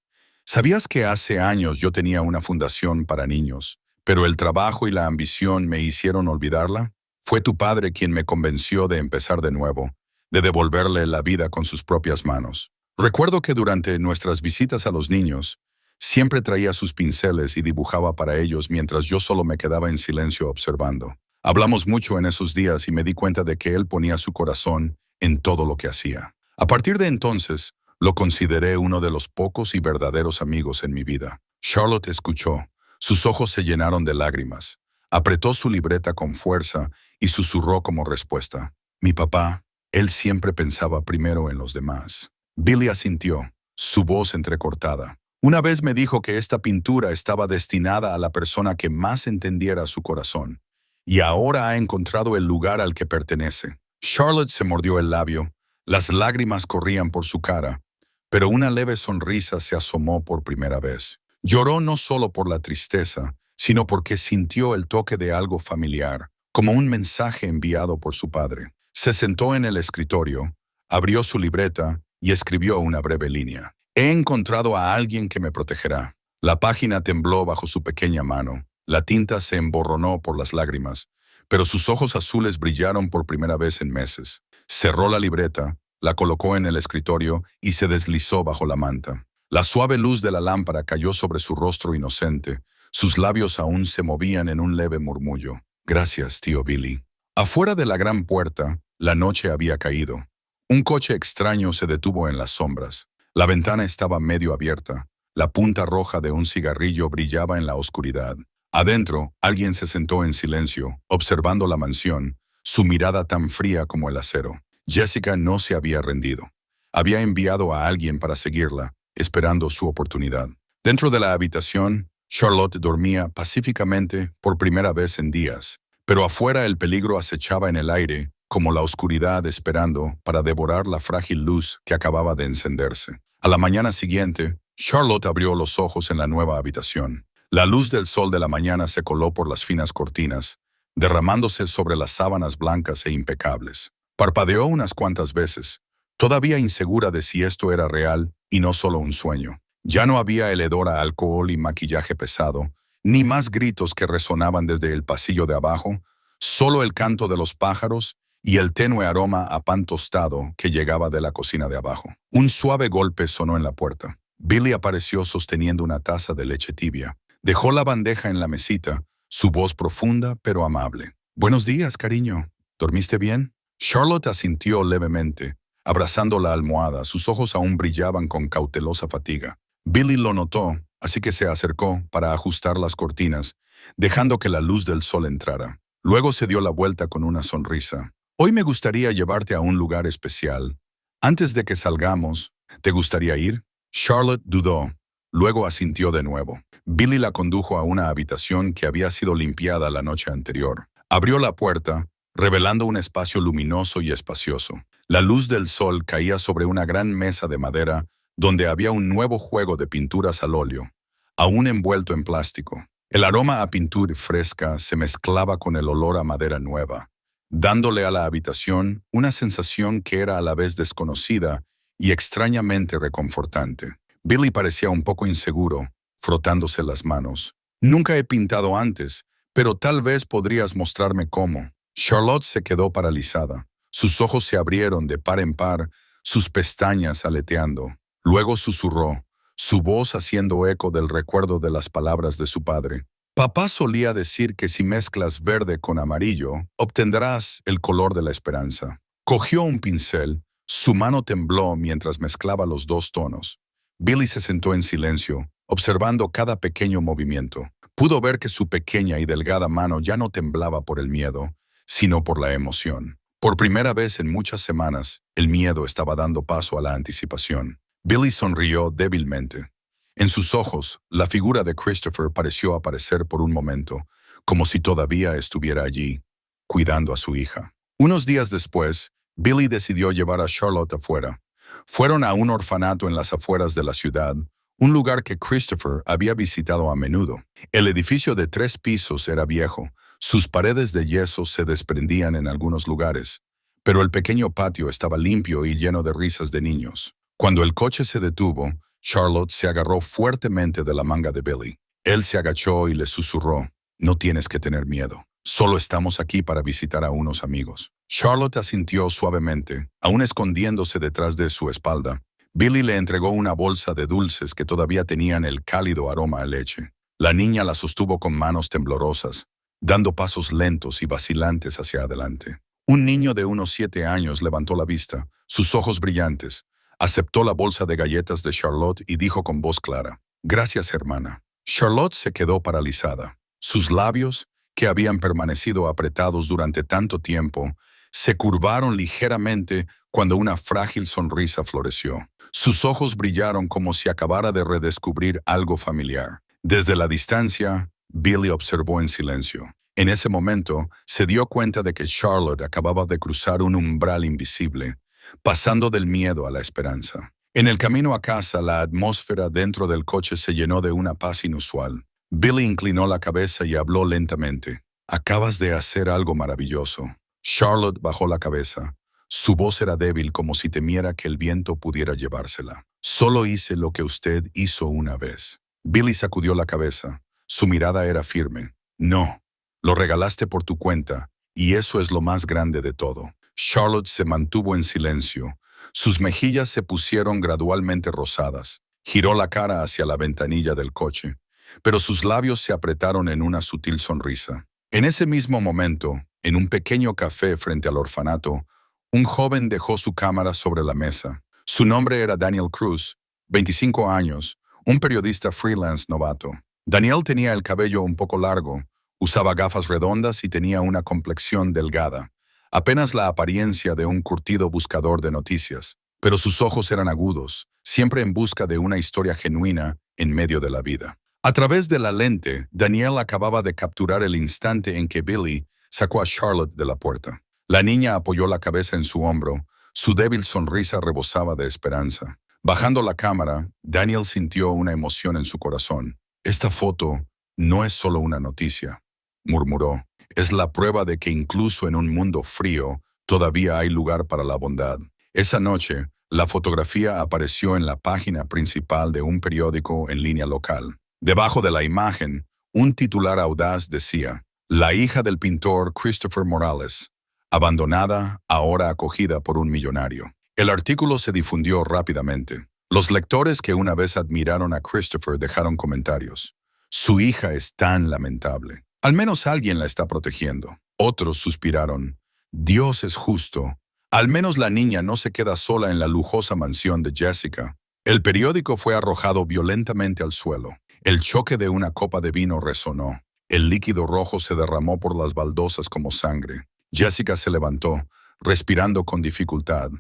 ¿Sabías que hace años yo tenía una fundación para niños, pero el trabajo y la ambición me hicieron olvidarla? Fue tu padre quien me convenció de empezar de nuevo, de devolverle la vida con sus propias manos. Recuerdo que durante nuestras visitas a los niños, siempre traía sus pinceles y dibujaba para ellos mientras yo solo me quedaba en silencio observando. Hablamos mucho en esos días y me di cuenta de que él ponía su corazón en todo lo que hacía. A partir de entonces, lo consideré uno de los pocos y verdaderos amigos en mi vida. Charlotte escuchó. Sus ojos se llenaron de lágrimas. Apretó su libreta con fuerza y susurró como respuesta. Mi papá, él siempre pensaba primero en los demás. Billy asintió, su voz entrecortada. Una vez me dijo que esta pintura estaba destinada a la persona que más entendiera su corazón, y ahora ha encontrado el lugar al que pertenece. Charlotte se mordió el labio, las lágrimas corrían por su cara, pero una leve sonrisa se asomó por primera vez. Lloró no solo por la tristeza, sino porque sintió el toque de algo familiar, como un mensaje enviado por su padre. Se sentó en el escritorio, abrió su libreta y escribió una breve línea. He encontrado a alguien que me protegerá. La página tembló bajo su pequeña mano. La tinta se emborronó por las lágrimas, pero sus ojos azules brillaron por primera vez en meses. Cerró la libreta, la colocó en el escritorio y se deslizó bajo la manta. La suave luz de la lámpara cayó sobre su rostro inocente. Sus labios aún se movían en un leve murmullo. Gracias, tío Billy. Afuera de la gran puerta, la noche había caído. Un coche extraño se detuvo en las sombras. La ventana estaba medio abierta. La punta roja de un cigarrillo brillaba en la oscuridad. Adentro, alguien se sentó en silencio, observando la mansión, su mirada tan fría como el acero. Jessica no se había rendido. Había enviado a alguien para seguirla, esperando su oportunidad. Dentro de la habitación, Charlotte dormía pacíficamente por primera vez en días, pero afuera el peligro acechaba en el aire, como la oscuridad esperando para devorar la frágil luz que acababa de encenderse. A la mañana siguiente, Charlotte abrió los ojos en la nueva habitación. La luz del sol de la mañana se coló por las finas cortinas, derramándose sobre las sábanas blancas e impecables. Parpadeó unas cuantas veces, todavía insegura de si esto era real y no solo un sueño. Ya no había el hedor a alcohol y maquillaje pesado, ni más gritos que resonaban desde el pasillo de abajo, solo el canto de los pájaros y el tenue aroma a pan tostado que llegaba de la cocina de abajo. Un suave golpe sonó en la puerta. Billy apareció sosteniendo una taza de leche tibia. Dejó la bandeja en la mesita, su voz profunda pero amable. «Buenos días, cariño. ¿Dormiste bien?» Charlotte asintió levemente, abrazando la almohada. Sus ojos aún brillaban con cautelosa fatiga. Billy lo notó, así que se acercó para ajustar las cortinas, dejando que la luz del sol entrara. Luego se dio la vuelta con una sonrisa. Hoy me gustaría llevarte a un lugar especial. Antes de que salgamos, ¿te gustaría ir? Charlotte dudó. Luego asintió de nuevo. Billy la condujo a una habitación que había sido limpiada la noche anterior. Abrió la puerta, revelando un espacio luminoso y espacioso. La luz del sol caía sobre una gran mesa de madera donde había un nuevo juego de pinturas al óleo, aún envuelto en plástico. El aroma a pintura fresca se mezclaba con el olor a madera nueva, dándole a la habitación una sensación que era a la vez desconocida y extrañamente reconfortante. Billy parecía un poco inseguro, frotándose las manos. Nunca he pintado antes, pero tal vez podrías mostrarme cómo. Charlotte se quedó paralizada. Sus ojos se abrieron de par en par, sus pestañas aleteando. Luego susurró, su voz haciendo eco del recuerdo de las palabras de su padre. Papá solía decir que si mezclas verde con amarillo, obtendrás el color de la esperanza. Cogió un pincel, su mano tembló mientras mezclaba los dos tonos. Billy se sentó en silencio, observando cada pequeño movimiento. Pudo ver que su pequeña y delgada mano ya no temblaba por el miedo, sino por la emoción. Por primera vez en muchas semanas, el miedo estaba dando paso a la anticipación. Billy sonrió débilmente. En sus ojos, la figura de Christopher pareció aparecer por un momento, como si todavía estuviera allí, cuidando a su hija. Unos días después, Billy decidió llevar a Charlotte afuera. Fueron a un orfanato en las afueras de la ciudad, un lugar que Christopher había visitado a menudo. El edificio de 3 pisos era viejo, sus paredes de yeso se desprendían en algunos lugares, pero el pequeño patio estaba limpio y lleno de risas de niños. Cuando el coche se detuvo, Charlotte se agarró fuertemente de la manga de Billy. Él se agachó y le susurró, no tienes que tener miedo. Solo estamos aquí para visitar a unos amigos. Charlotte asintió suavemente, aún escondiéndose detrás de su espalda. Billy le entregó una bolsa de dulces que todavía tenían el cálido aroma a leche. La niña la sostuvo con manos temblorosas, dando pasos lentos y vacilantes hacia adelante. Un niño de unos 7 años levantó la vista, sus ojos brillantes. Aceptó la bolsa de galletas de Charlotte y dijo con voz clara, «Gracias, hermana». Charlotte se quedó paralizada. Sus labios, que habían permanecido apretados durante tanto tiempo, se curvaron ligeramente cuando una frágil sonrisa floreció. Sus ojos brillaron como si acabara de redescubrir algo familiar. Desde la distancia, Billy observó en silencio. En ese momento, se dio cuenta de que Charlotte acababa de cruzar un umbral invisible, pasando del miedo a la esperanza. En el camino a casa, la atmósfera dentro del coche se llenó de una paz inusual. Billy inclinó la cabeza y habló lentamente. «Acabas de hacer algo maravilloso». Charlotte bajó la cabeza. Su voz era débil como si temiera que el viento pudiera llevársela. «Solo hice lo que usted hizo una vez». Billy sacudió la cabeza. Su mirada era firme. «No, lo regalaste por tu cuenta, y eso es lo más grande de todo». Charlotte se mantuvo en silencio. Sus mejillas se pusieron gradualmente rosadas. Giró la cara hacia la ventanilla del coche, pero sus labios se apretaron en una sutil sonrisa. En ese mismo momento, en un pequeño café frente al orfanato, un joven dejó su cámara sobre la mesa. Su nombre era Daniel Cruz, 25 años, un periodista freelance novato. Daniel tenía el cabello un poco largo, usaba gafas redondas y tenía una complexión delgada, apenas la apariencia de un curtido buscador de noticias, pero sus ojos eran agudos, siempre en busca de una historia genuina en medio de la vida. A través de la lente, Daniel acababa de capturar el instante en que Billy sacó a Charlotte de la puerta. La niña apoyó la cabeza en su hombro, su débil sonrisa rebosaba de esperanza. Bajando la cámara, Daniel sintió una emoción en su corazón. «Esta foto no es solo una noticia», murmuró. «Es la prueba de que incluso en un mundo frío, todavía hay lugar para la bondad». Esa noche, la fotografía apareció en la página principal de un periódico en línea local. Debajo de la imagen, un titular audaz decía, «La hija del pintor Christopher Morales, abandonada, ahora acogida por un millonario». El artículo se difundió rápidamente. Los lectores que una vez admiraron a Christopher dejaron comentarios. «Su hija es tan lamentable. Al menos alguien la está protegiendo». Otros suspiraron. «Dios es justo. Al menos la niña no se queda sola en la lujosa mansión de Jessica. El periódico fue arrojado violentamente al suelo. El choque de una copa de vino resonó. El líquido rojo se derramó por las baldosas como sangre. Jessica se levantó, respirando con dificultad.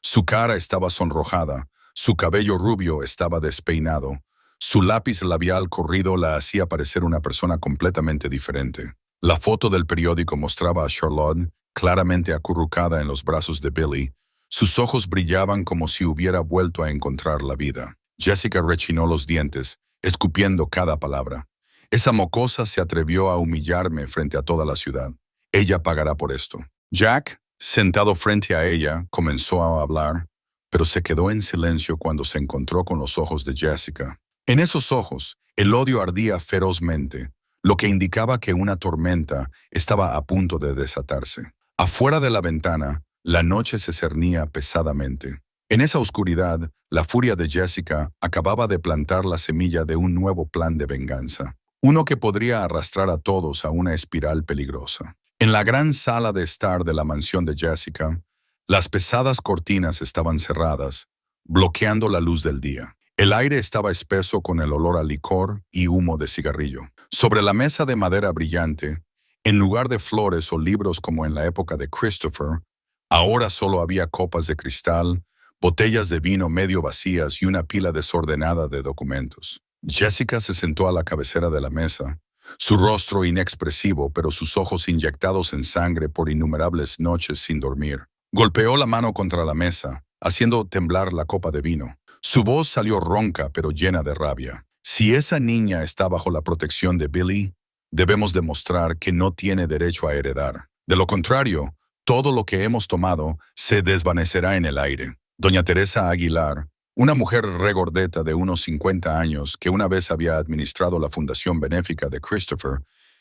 Su cara estaba sonrojada, su cabello rubio estaba despeinado. Su lápiz labial corrido la hacía parecer una persona completamente diferente. La foto del periódico mostraba a Charlotte claramente acurrucada en los brazos de Billy. Sus ojos brillaban como si hubiera vuelto a encontrar la vida. Jessica rechinó los dientes, escupiendo cada palabra. Esa mocosa se atrevió a humillarme frente a toda la ciudad. Ella pagará por esto. Jack, sentado frente a ella, comenzó a hablar, pero se quedó en silencio cuando se encontró con los ojos de Jessica. En esos ojos, el odio ardía ferozmente, lo que indicaba que una tormenta estaba a punto de desatarse. Afuera de la ventana, la noche se cernía pesadamente. En esa oscuridad, la furia de Jessica acababa de plantar la semilla de un nuevo plan de venganza, uno que podría arrastrar a todos a una espiral peligrosa. En la gran sala de estar de la mansión de Jessica, las pesadas cortinas estaban cerradas, bloqueando la luz del día. El aire estaba espeso con el olor a licor y humo de cigarrillo. Sobre la mesa de madera brillante, en lugar de flores o libros como en la época de Christopher, ahora solo había copas de cristal, botellas de vino medio vacías y una pila desordenada de documentos. Jessica se sentó a la cabecera de la mesa, su rostro inexpresivo pero sus ojos inyectados en sangre por innumerables noches sin dormir. Golpeó la mano contra la mesa, haciendo temblar la copa de vino. Su voz salió ronca pero llena de rabia. Si esa niña está bajo la protección de Billy, debemos demostrar que no tiene derecho a heredar. De lo contrario, todo lo que hemos tomado se desvanecerá en el aire. Doña Teresa Aguilar, una mujer regordeta de unos 50 años que una vez había administrado la fundación benéfica de Christopher,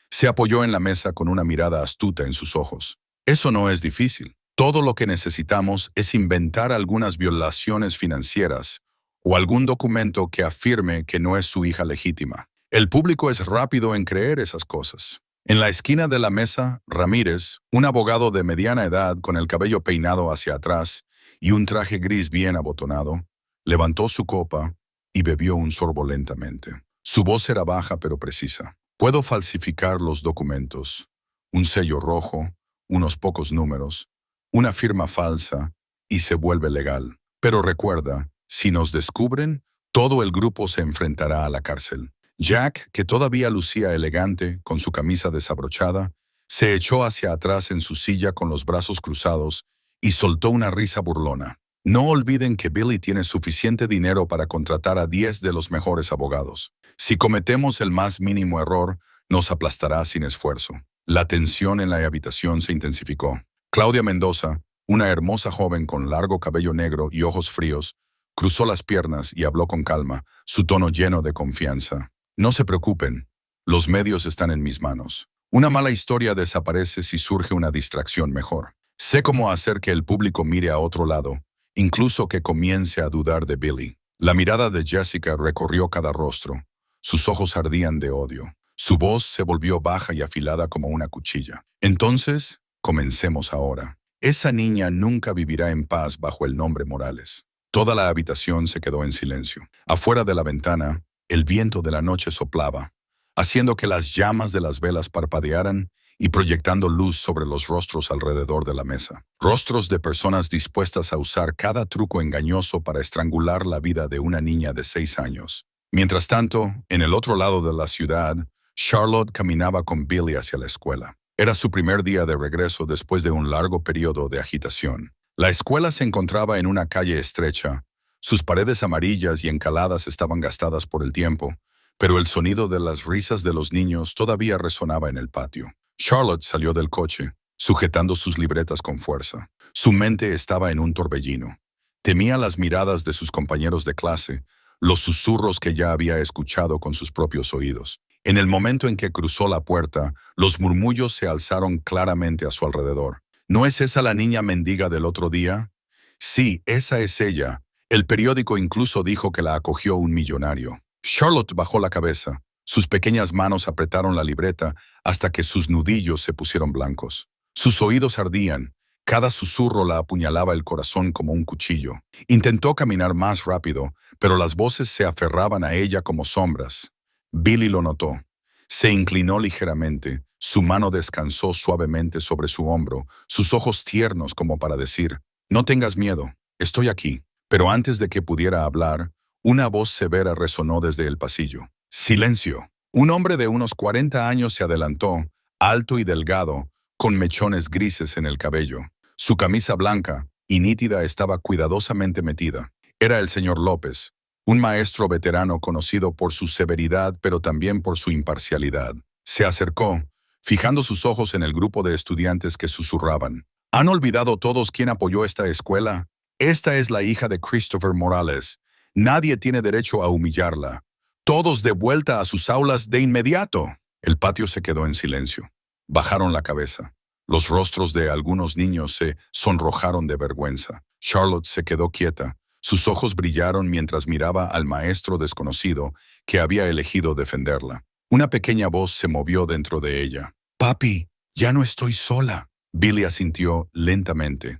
se apoyó en la mesa con una mirada astuta en sus ojos. Eso no es difícil. Todo lo que necesitamos es inventar algunas violaciones financieras o algún documento que afirme que no es su hija legítima. El público es rápido en creer esas cosas. En la esquina de la mesa, Ramírez, un abogado de mediana edad con el cabello peinado hacia atrás y un traje gris bien abotonado, levantó su copa y bebió un sorbo lentamente. Su voz era baja pero precisa. Puedo falsificar los documentos. Un sello rojo, unos pocos números, una firma falsa y se vuelve legal. Pero recuerda, si nos descubren, todo el grupo se enfrentará a la cárcel. Jack, que todavía lucía elegante, con su camisa desabrochada, se echó hacia atrás en su silla con los brazos cruzados y soltó una risa burlona. No olviden que Billy tiene suficiente dinero para contratar a 10 de los mejores abogados. Si cometemos el más mínimo error, nos aplastará sin esfuerzo. La tensión en la habitación se intensificó. Claudia Mendoza, una hermosa joven con largo cabello negro y ojos fríos, cruzó las piernas y habló con calma, su tono lleno de confianza. No se preocupen, los medios están en mis manos. Una mala historia desaparece si surge una distracción mejor. Sé cómo hacer que el público mire a otro lado, incluso que comience a dudar de Billy. La mirada de Jessica recorrió cada rostro. Sus ojos ardían de odio. Su voz se volvió baja y afilada como una cuchilla. Entonces, comencemos ahora. Esa niña nunca vivirá en paz bajo el nombre Morales. Toda la habitación se quedó en silencio. Afuera de la ventana, el viento de la noche soplaba, haciendo que las llamas de las velas parpadearan y proyectando luz sobre los rostros alrededor de la mesa. Rostros de personas dispuestas a usar cada truco engañoso para estrangular la vida de una niña de 6 años. Mientras tanto, en el otro lado de la ciudad, Charlotte caminaba con Billy hacia la escuela. Era su primer día de regreso después de un largo periodo de agitación. La escuela se encontraba en una calle estrecha. Sus paredes amarillas y encaladas estaban gastadas por el tiempo, pero el sonido de las risas de los niños todavía resonaba en el patio. Charlotte salió del coche, sujetando sus libretas con fuerza. Su mente estaba en un torbellino. Temía las miradas de sus compañeros de clase, los susurros que ya había escuchado con sus propios oídos. En el momento en que cruzó la puerta, los murmullos se alzaron claramente a su alrededor. ¿No es esa la niña mendiga del otro día? Sí, esa es ella. El periódico incluso dijo que la acogió un millonario. Charlotte bajó la cabeza. Sus pequeñas manos apretaron la libreta hasta que sus nudillos se pusieron blancos. Sus oídos ardían. Cada susurro la apuñalaba el corazón como un cuchillo. Intentó caminar más rápido, pero las voces se aferraban a ella como sombras. Billy lo notó. Se inclinó ligeramente, su mano descansó suavemente sobre su hombro, sus ojos tiernos como para decir, «No tengas miedo, estoy aquí». Pero antes de que pudiera hablar, una voz severa resonó desde el pasillo. «Silencio». Un hombre de unos 40 años se adelantó, alto y delgado, con mechones grises en el cabello. Su camisa blanca y nítida estaba cuidadosamente metida. Era el señor López, un maestro veterano conocido por su severidad pero también por su imparcialidad. Se acercó, fijando sus ojos en el grupo de estudiantes que susurraban. ¿Han olvidado todos quién apoyó esta escuela? Esta es la hija de Christopher Morales. Nadie tiene derecho a humillarla. Todos de vuelta a sus aulas de inmediato. El patio se quedó en silencio. Bajaron la cabeza. Los rostros de algunos niños se sonrojaron de vergüenza. Charlotte se quedó quieta. Sus ojos brillaron mientras miraba al maestro desconocido que había elegido defenderla. Una pequeña voz se movió dentro de ella. «Papi, ya no estoy sola». Billy asintió lentamente.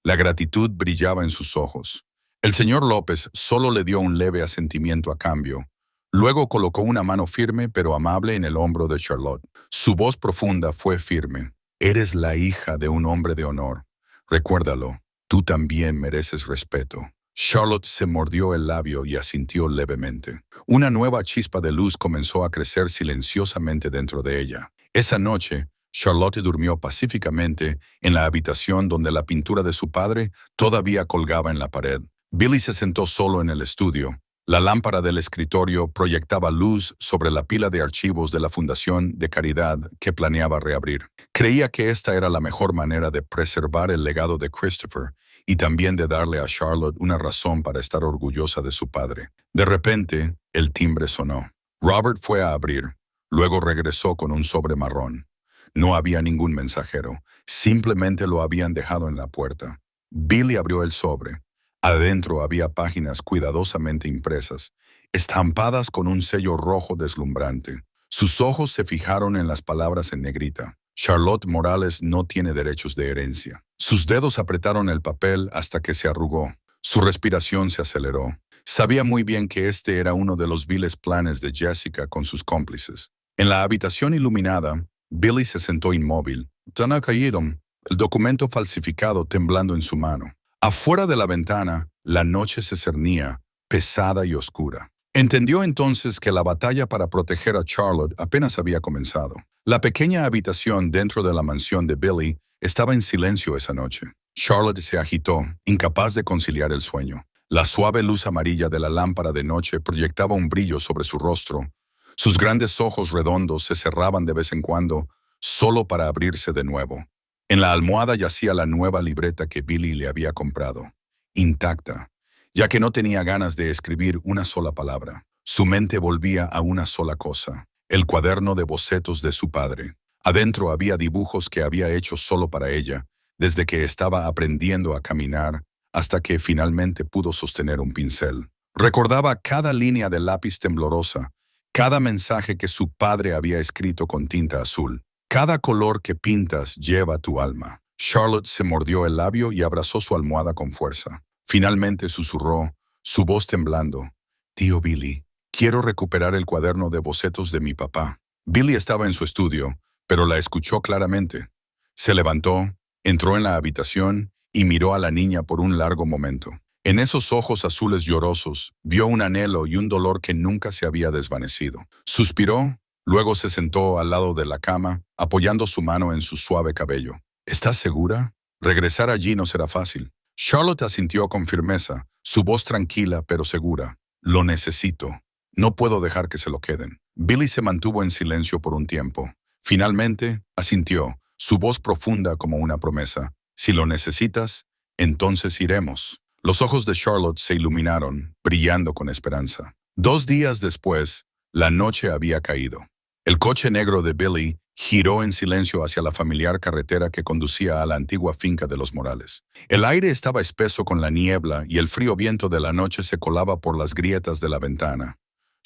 La gratitud brillaba en sus ojos. El señor López solo le dio un leve asentimiento a cambio. Luego colocó una mano firme pero amable en el hombro de Charlotte. Su voz profunda fue firme. «Eres la hija de un hombre de honor. Recuérdalo, tú también mereces respeto». Charlotte se mordió el labio y asintió levemente. Una nueva chispa de luz comenzó a crecer silenciosamente dentro de ella. Esa noche, Charlotte durmió pacíficamente en la habitación donde la pintura de su padre todavía colgaba en la pared. Billy se sentó solo en el estudio. La lámpara del escritorio proyectaba luz sobre la pila de archivos de la Fundación de Caridad que planeaba reabrir. Creía que esta era la mejor manera de preservar el legado de Christopher y también de darle a Charlotte una razón para estar orgullosa de su padre. De repente, el timbre sonó. Robert fue a abrir. Luego regresó con un sobre marrón. No había ningún mensajero. Simplemente lo habían dejado en la puerta. Billy abrió el sobre. Adentro había páginas cuidadosamente impresas, estampadas con un sello rojo deslumbrante. Sus ojos se fijaron en las palabras en negrita. Charlotte Morales no tiene derechos de herencia. Sus dedos apretaron el papel hasta que se arrugó. Su respiración se aceleró. Sabía muy bien que este era uno de los viles planes de Jessica con sus cómplices. En la habitación iluminada, Billy se sentó inmóvil. Tan caído, el documento falsificado temblando en su mano. Afuera de la ventana, la noche se cernía, pesada y oscura. Entendió entonces que la batalla para proteger a Charlotte apenas había comenzado. La pequeña habitación dentro de la mansión de Billy estaba en silencio esa noche. Charlotte se agitó, incapaz de conciliar el sueño. La suave luz amarilla de la lámpara de noche proyectaba un brillo sobre su rostro. Sus grandes ojos redondos se cerraban de vez en cuando, solo para abrirse de nuevo. En la almohada yacía la nueva libreta que Billy le había comprado, intacta, ya que no tenía ganas de escribir una sola palabra. Su mente volvía a una sola cosa, el cuaderno de bocetos de su padre. Adentro había dibujos que había hecho solo para ella, desde que estaba aprendiendo a caminar hasta que finalmente pudo sostener un pincel. Recordaba cada línea de lápiz temblorosa, cada mensaje que su padre había escrito con tinta azul. Cada color que pintas lleva tu alma. Charlotte se mordió el labio y abrazó su almohada con fuerza. Finalmente susurró, su voz temblando. «Tío Billy, quiero recuperar el cuaderno de bocetos de mi papá». Billy estaba en su estudio, pero la escuchó claramente. Se levantó, entró en la habitación y miró a la niña por un largo momento. En esos ojos azules llorosos, vio un anhelo y un dolor que nunca se había desvanecido. Suspiró. Luego se sentó al lado de la cama, apoyando su mano en su suave cabello. «¿Estás segura? Regresar allí no será fácil». Charlotte asintió con firmeza, su voz tranquila pero segura. «Lo necesito. No puedo dejar que se lo queden». Billy se mantuvo en silencio por un tiempo. Finalmente, asintió, su voz profunda como una promesa. «Si lo necesitas, entonces iremos». Los ojos de Charlotte se iluminaron, brillando con esperanza. 2 días después, la noche había caído. El coche negro de Billy giró en silencio hacia la familiar carretera que conducía a la antigua finca de los Morales. El aire estaba espeso con la niebla y el frío viento de la noche se colaba por las grietas de la ventana.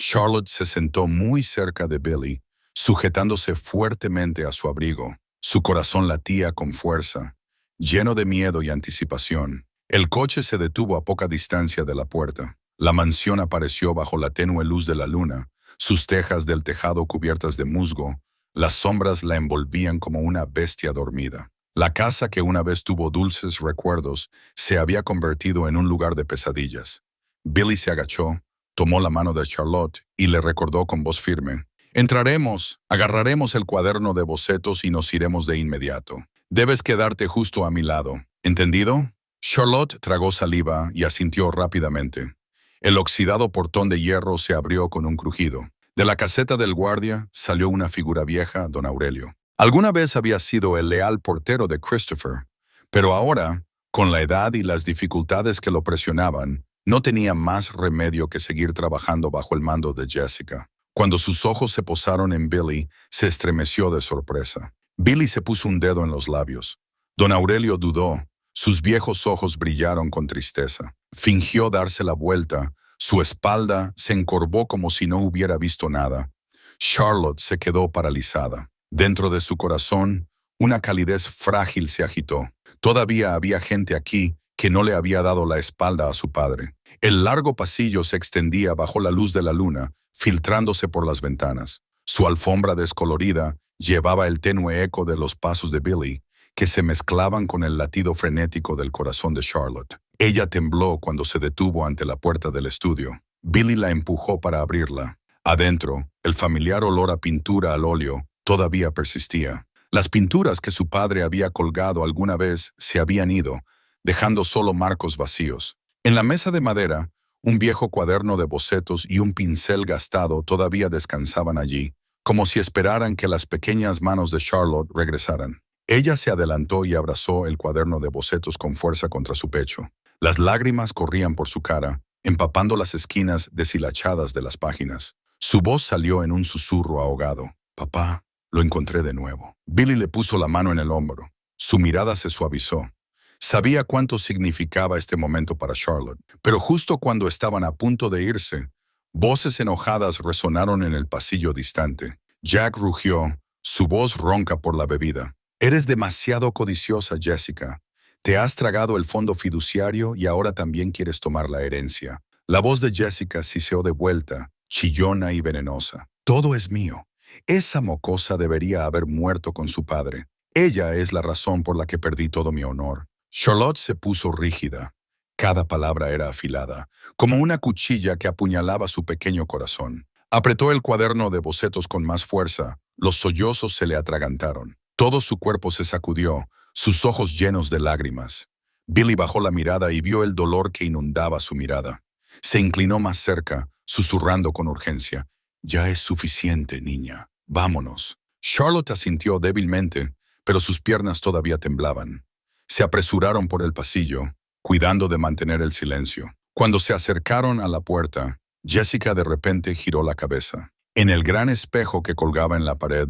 Charlotte se sentó muy cerca de Billy, sujetándose fuertemente a su abrigo. Su corazón latía con fuerza. lleno de miedo y anticipación. El coche se detuvo a poca distancia de la puerta. La mansión apareció bajo la tenue luz de la luna, sus tejas del tejado cubiertas de musgo, las sombras la envolvían como una bestia dormida. La casa que una vez tuvo dulces recuerdos se había convertido en un lugar de pesadillas. Billy se agachó, tomó la mano de Charlotte y le recordó con voz firme: «Entraremos, agarraremos el cuaderno de bocetos y nos iremos de inmediato. Debes quedarte justo a mi lado. ¿Entendido?» Charlotte tragó saliva y asintió rápidamente. El oxidado portón de hierro se abrió con un crujido. De la caseta del guardia salió una figura vieja, don Aurelio. Alguna vez había sido el leal portero de Christopher, pero ahora, con la edad y las dificultades que lo presionaban, no tenía más remedio que seguir trabajando bajo el mando de Jessica. Cuando sus ojos se posaron en Billy, se estremeció de sorpresa. Billy se puso un dedo en los labios. Don Aurelio dudó. Sus viejos ojos brillaron con tristeza. Fingió darse la vuelta. Su espalda se encorvó como si no hubiera visto nada. Charlotte se quedó paralizada. Dentro de su corazón, una calidez frágil se agitó. Todavía había gente aquí que no le había dado la espalda a su padre. El largo pasillo se extendía bajo la luz de la luna, filtrándose por las ventanas. Su alfombra descolorida llevaba el tenue eco de los pasos de Billy, que se mezclaban con el latido frenético del corazón de Charlotte. Ella tembló cuando se detuvo ante la puerta del estudio. Billy la empujó para abrirla. Adentro, el familiar olor a pintura al óleo todavía persistía. Las pinturas que su padre había colgado alguna vez se habían ido, dejando solo marcos vacíos. En la mesa de madera, un viejo cuaderno de bocetos y un pincel gastado todavía descansaban allí, como si esperaran que las pequeñas manos de Charlotte regresaran. Ella se adelantó y abrazó el cuaderno de bocetos con fuerza contra su pecho. Las lágrimas corrían por su cara, empapando las esquinas deshilachadas de las páginas. Su voz salió en un susurro ahogado. «Papá, lo encontré de nuevo». Billy le puso la mano en el hombro. Su mirada se suavizó. Sabía cuánto significaba este momento para Charlotte, pero justo cuando estaban a punto de irse, voces enojadas resonaron en el pasillo distante. Jack rugió, su voz ronca por la bebida. «Eres demasiado codiciosa, Jessica. Te has tragado el fondo fiduciario y ahora también quieres tomar la herencia». La voz de Jessica siseó de vuelta, chillona y venenosa. «Todo es mío. Esa mocosa debería haber muerto con su padre. Ella es la razón por la que perdí todo mi honor». Charlotte se puso rígida. Cada palabra era afilada, como una cuchilla que apuñalaba su pequeño corazón. Apretó el cuaderno de bocetos con más fuerza. Los sollozos se le atragantaron. Todo su cuerpo se sacudió, sus ojos llenos de lágrimas. Billy bajó la mirada y vio el dolor que inundaba su mirada. Se inclinó más cerca, susurrando con urgencia: «Ya es suficiente, niña. Vámonos». Charlotte asintió débilmente, pero sus piernas todavía temblaban. Se apresuraron por el pasillo, cuidando de mantener el silencio. Cuando se acercaron a la puerta, Jessica de repente giró la cabeza. En el gran espejo que colgaba en la pared,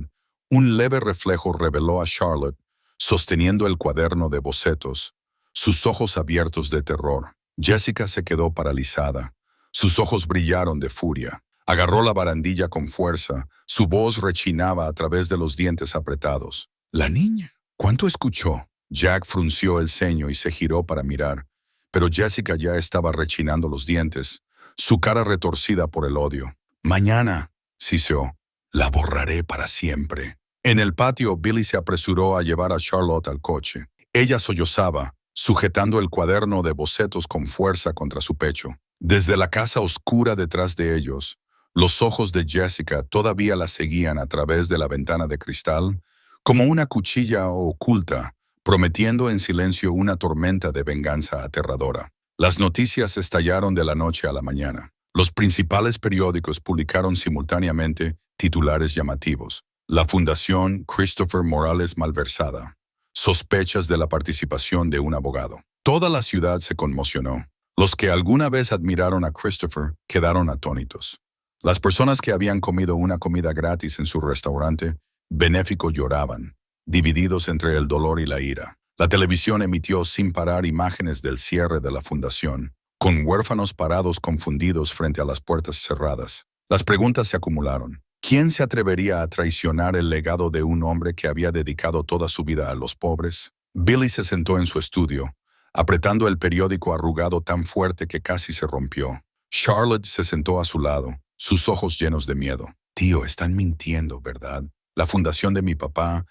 un leve reflejo reveló a Charlotte, sosteniendo el cuaderno de bocetos, sus ojos abiertos de terror. Jessica se quedó paralizada. Sus ojos brillaron de furia. Agarró la barandilla con fuerza. Su voz rechinaba a través de los dientes apretados. «¿La niña? ¿Cuánto escuchó?» Jack frunció el ceño y se giró para mirar, pero Jessica ya estaba rechinando los dientes, su cara retorcida por el odio. «Mañana», siseó, «la borraré para siempre». En el patio, Billy se apresuró a llevar a Charlotte al coche. Ella sollozaba, sujetando el cuaderno de bocetos con fuerza contra su pecho. Desde la casa oscura detrás de ellos, los ojos de Jessica todavía la seguían a través de la ventana de cristal, como una cuchilla oculta, prometiendo en silencio una tormenta de venganza aterradora. Las noticias estallaron de la noche a la mañana. Los principales periódicos publicaron simultáneamente titulares llamativos. La Fundación Christopher Morales malversada. Sospechas de la participación de un abogado. Toda la ciudad se conmocionó. Los que alguna vez admiraron a Christopher quedaron atónitos. Las personas que habían comido una comida gratis en su restaurante benéfico lloraban, divididos entre el dolor y la ira. La televisión emitió sin parar imágenes del cierre de la fundación, con huérfanos parados confundidos frente a las puertas cerradas. Las preguntas se acumularon. ¿Quién se atrevería a traicionar el legado de un hombre que había dedicado toda su vida a los pobres? Billy se sentó en su estudio, apretando el periódico arrugado tan fuerte que casi se rompió. Charlotte se sentó a su lado, sus ojos llenos de miedo. Tío, están mintiendo, ¿verdad? La fundación de mi papá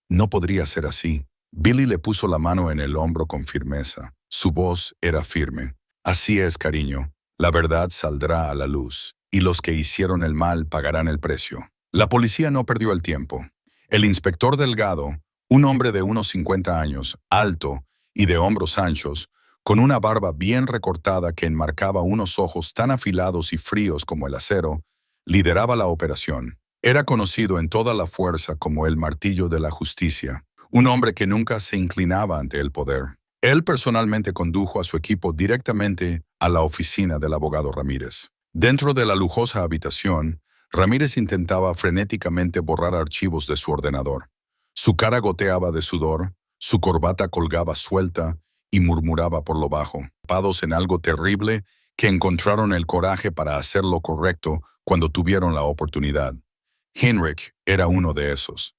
no podría ser así. Billy le puso la mano en el hombro con firmeza. Su voz era firme. Así es, cariño. La verdad saldrá a la luz, y los que hicieron el mal pagarán el precio. La policía no perdió el tiempo. El inspector Delgado, un hombre de unos 50 años, alto y de hombros anchos, con una barba bien recortada que enmarcaba unos ojos tan afilados y fríos como el acero, lideraba la operación. Era conocido en toda la fuerza como el martillo de la justicia, un hombre que nunca se inclinaba ante el poder. Él personalmente condujo a su equipo directamente a la oficina del abogado Ramírez. Dentro de la lujosa habitación, Ramírez intentaba frenéticamente borrar archivos de su ordenador. Su cara goteaba de sudor, su corbata colgaba suelta y murmuraba por lo bajo, ocupados en algo terrible que encontraron el coraje para hacer lo correcto cuando tuvieron la oportunidad. Heinrich era uno de esos.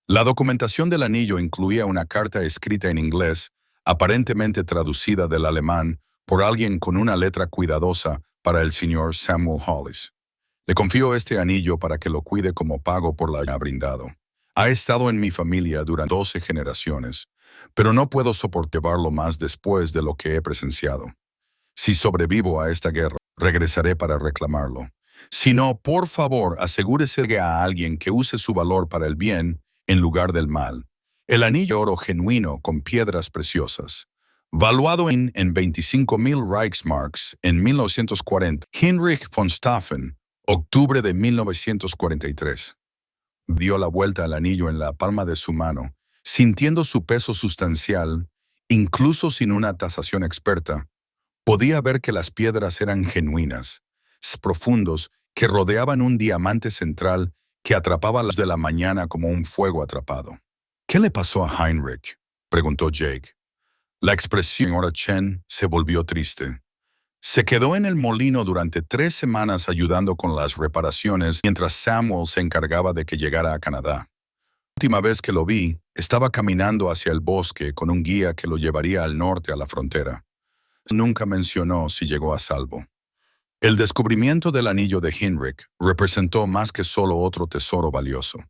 La documentación del anillo incluía una carta escrita en inglés, aparentemente traducida del alemán por alguien con una letra cuidadosa para el señor Samuel Hollis. Le confío este anillo para que lo cuide como pago por la que ha brindado. Ha estado en mi familia durante 12 generaciones, pero no puedo soportarlo más después de lo que he presenciado. Si sobrevivo a esta guerra, regresaré para reclamarlo. Si no, por favor, asegúrese de a alguien que use su valor para el bien en lugar del mal. El anillo oro genuino con piedras preciosas. Valuado en 25.000 Reichsmarks en 1940, Heinrich von Stauffen, octubre de 1943. Dio la vuelta al anillo en la palma de su mano, sintiendo su peso sustancial, incluso sin una tasación experta. Podía ver que las piedras eran genuinas, profundos, que rodeaban un diamante central que atrapaba la luz de la mañana como un fuego atrapado. ¿Qué le pasó a Heinrich?, preguntó Jake. La expresión de la señora Chen se volvió triste. Se quedó en el molino durante 3 semanas ayudando con las reparaciones mientras Samuel se encargaba de que llegara a Canadá. La última vez que lo vi, estaba caminando hacia el bosque con un guía que lo llevaría al norte a la frontera. Nunca mencionó si llegó a salvo. El descubrimiento del anillo de Heinrich representó más que solo otro tesoro valioso.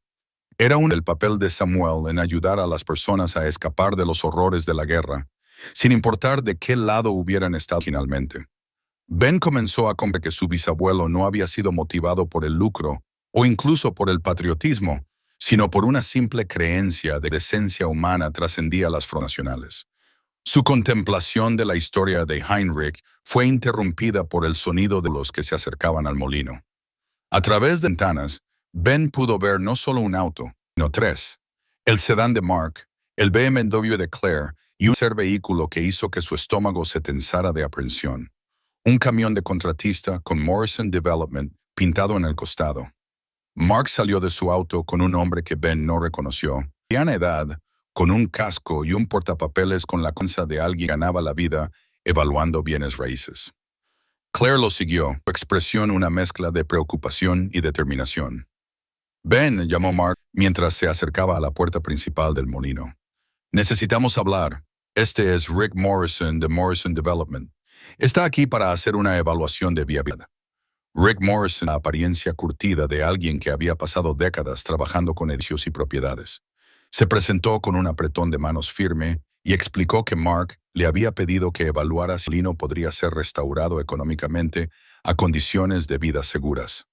Era el papel de Samuel en ayudar a las personas a escapar de los horrores de la guerra, sin importar de qué lado hubieran estado finalmente. Ben comenzó a comprender que su bisabuelo no había sido motivado por el lucro o incluso por el patriotismo, sino por una simple creencia de que la decencia humana trascendía las fronteras nacionales. Su contemplación de la historia de Heinrich fue interrumpida por el sonido de los que se acercaban al molino. A través de ventanas, Ben pudo ver no solo un auto, sino 3. El sedán de Mark, el BMW de Claire y un tercer vehículo que hizo que su estómago se tensara de aprensión. Un camión de contratista con Morrison Development pintado en el costado. Mark salió de su auto con un hombre que Ben no reconoció. De mediana edad, con un casco y un portapapeles con la confianza de alguien que ganaba la vida evaluando bienes raíces. Claire lo siguió, su expresión una mezcla de preocupación y determinación. Ben, llamó Mark mientras se acercaba a la puerta principal del molino. Necesitamos hablar. Este es Rick Morrison de Morrison Development. Está aquí para hacer una evaluación de viabilidad. Rick Morrison, la apariencia curtida de alguien que había pasado décadas trabajando con edificios y propiedades. Se presentó con un apretón de manos firme y explicó que Mark le había pedido que evaluara si el molino podría ser restaurado económicamente a condiciones de vida seguras.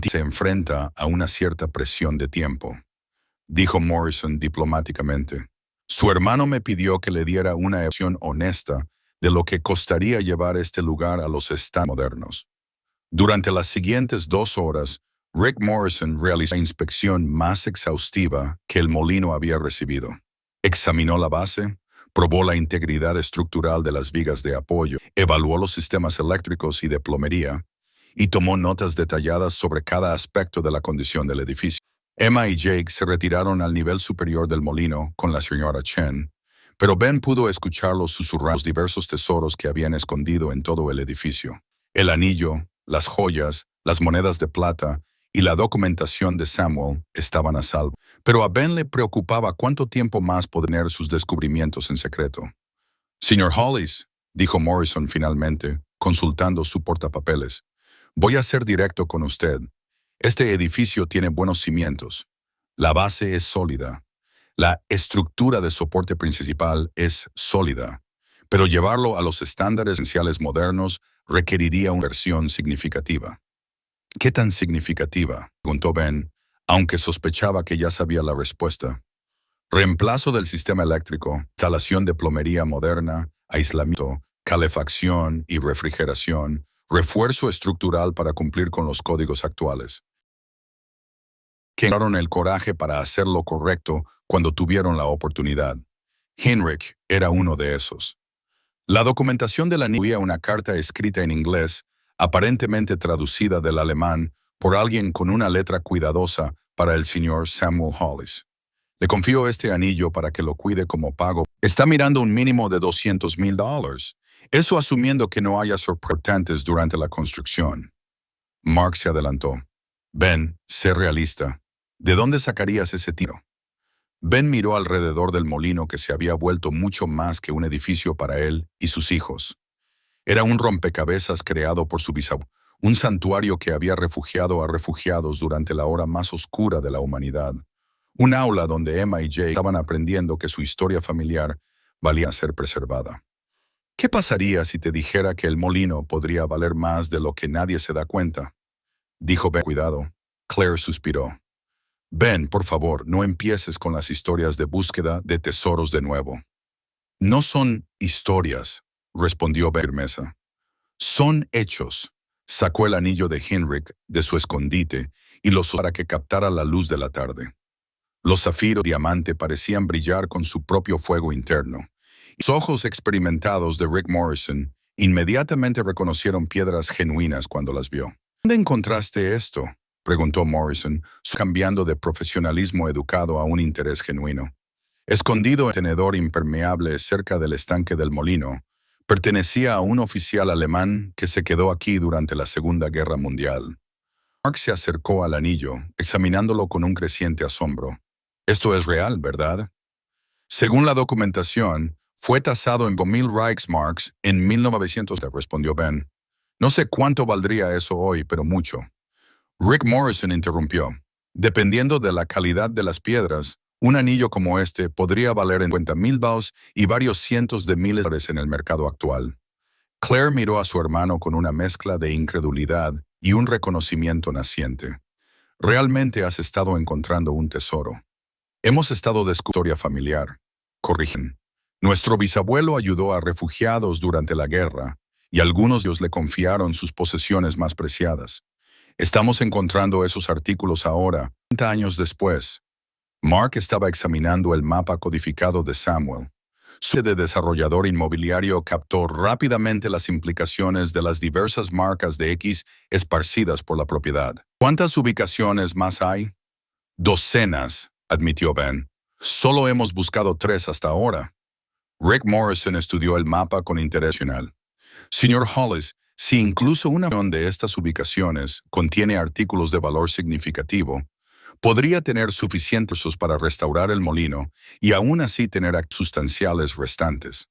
Se enfrenta a una cierta presión de tiempo, dijo Morrison diplomáticamente. Su hermano me pidió que le diera una evaluación honesta de lo que costaría llevar este lugar a los estándares modernos. Durante las siguientes 2 horas, Rick Morrison realizó la inspección más exhaustiva que el molino había recibido. Examinó la base, probó la integridad estructural de las vigas de apoyo, evaluó los sistemas eléctricos y de plomería, y tomó notas detalladas sobre cada aspecto de la condición del edificio. Emma y Jake se retiraron al nivel superior del molino con la señora Chen, pero Ben pudo escucharlos susurrar los diversos tesoros que habían escondido en todo el edificio. El anillo, las joyas, las monedas de plata y la documentación de Samuel estaban a salvo. Pero a Ben le preocupaba cuánto tiempo más podría tener sus descubrimientos en secreto. «Señor Hollis», dijo Morrison finalmente, consultando su portapapeles, «voy a ser directo con usted. Este edificio tiene buenos cimientos. La base es sólida. La estructura de soporte principal es sólida. Pero llevarlo a los estándares esenciales modernos requeriría una inversión significativa». «¿Qué tan significativa?», preguntó Ben, aunque sospechaba que ya sabía la respuesta. «Reemplazo del sistema eléctrico, instalación de plomería moderna, aislamiento, calefacción y refrigeración, refuerzo estructural para cumplir con los códigos actuales». Que encontraron el coraje para hacer lo correcto cuando tuvieron la oportunidad. Heinrich era uno de esos. La documentación de la niña incluía una carta escrita en inglés, aparentemente traducida del alemán por alguien con una letra cuidadosa para el señor Samuel Hollis. «Le confío este anillo para que lo cuide como pago. Está mirando un mínimo de $200,000. Eso asumiendo que no haya sorpresas durante la construcción». Mark se adelantó. «Ben, sé realista. ¿De dónde sacarías ese tiro?» Ben miró alrededor del molino que se había vuelto mucho más que un edificio para él y sus hijos. Era un rompecabezas creado por su bisabuelo, un santuario que había refugiado a refugiados durante la hora más oscura de la humanidad. Un aula donde Emma y Jay estaban aprendiendo que su historia familiar valía ser preservada. «¿Qué pasaría si te dijera que el molino podría valer más de lo que nadie se da cuenta?», dijo Ben. «Cuidado». Claire suspiró. «Ben, por favor, no empieces con las historias de búsqueda de tesoros de nuevo». «No son historias», respondió Ben con firmeza. «Son hechos». Sacó el anillo de Heinrich de su escondite y lo usó para que captara la luz de la tarde. Los zafiros y diamante parecían brillar con su propio fuego interno. Los ojos experimentados de Rick Morrison inmediatamente reconocieron piedras genuinas cuando las vio. «¿Dónde encontraste esto?», preguntó Morrison, cambiando de profesionalismo educado a un interés genuino. «Escondido en un tenedor impermeable cerca del estanque del molino, pertenecía a un oficial alemán que se quedó aquí durante la Segunda Guerra Mundial». Mark se acercó al anillo, examinándolo con un creciente asombro. «Esto es real, ¿verdad?». «Según la documentación, fue tasado en 5,000 Reichsmarks en 1900, respondió Ben. «No sé cuánto valdría eso hoy, pero mucho». Rick Morrison interrumpió. «Dependiendo de la calidad de las piedras, un anillo como este podría valer en $50,000 y varios cientos de miles de dólares en el mercado actual». Claire miró a su hermano con una mezcla de incredulidad y un reconocimiento naciente. «Realmente has estado encontrando un tesoro». «Hemos estado de historia familiar», corrigen. «Nuestro bisabuelo ayudó a refugiados durante la guerra y algunos de ellos le confiaron sus posesiones más preciadas. Estamos encontrando esos artículos ahora, 30 años después». Mark estaba examinando el mapa codificado de Samuel. Su de desarrollador inmobiliario captó rápidamente las implicaciones de las diversas marcas de X esparcidas por la propiedad. «¿Cuántas ubicaciones más hay?». «Docenas», admitió Ben. «Solo hemos buscado 3 hasta ahora». Rick Morrison estudió el mapa con interés. «Señor Hollis, si incluso una de estas ubicaciones contiene artículos de valor significativo, podría tener suficientes recursos para restaurar el molino y aún así tener sustanciales restantes».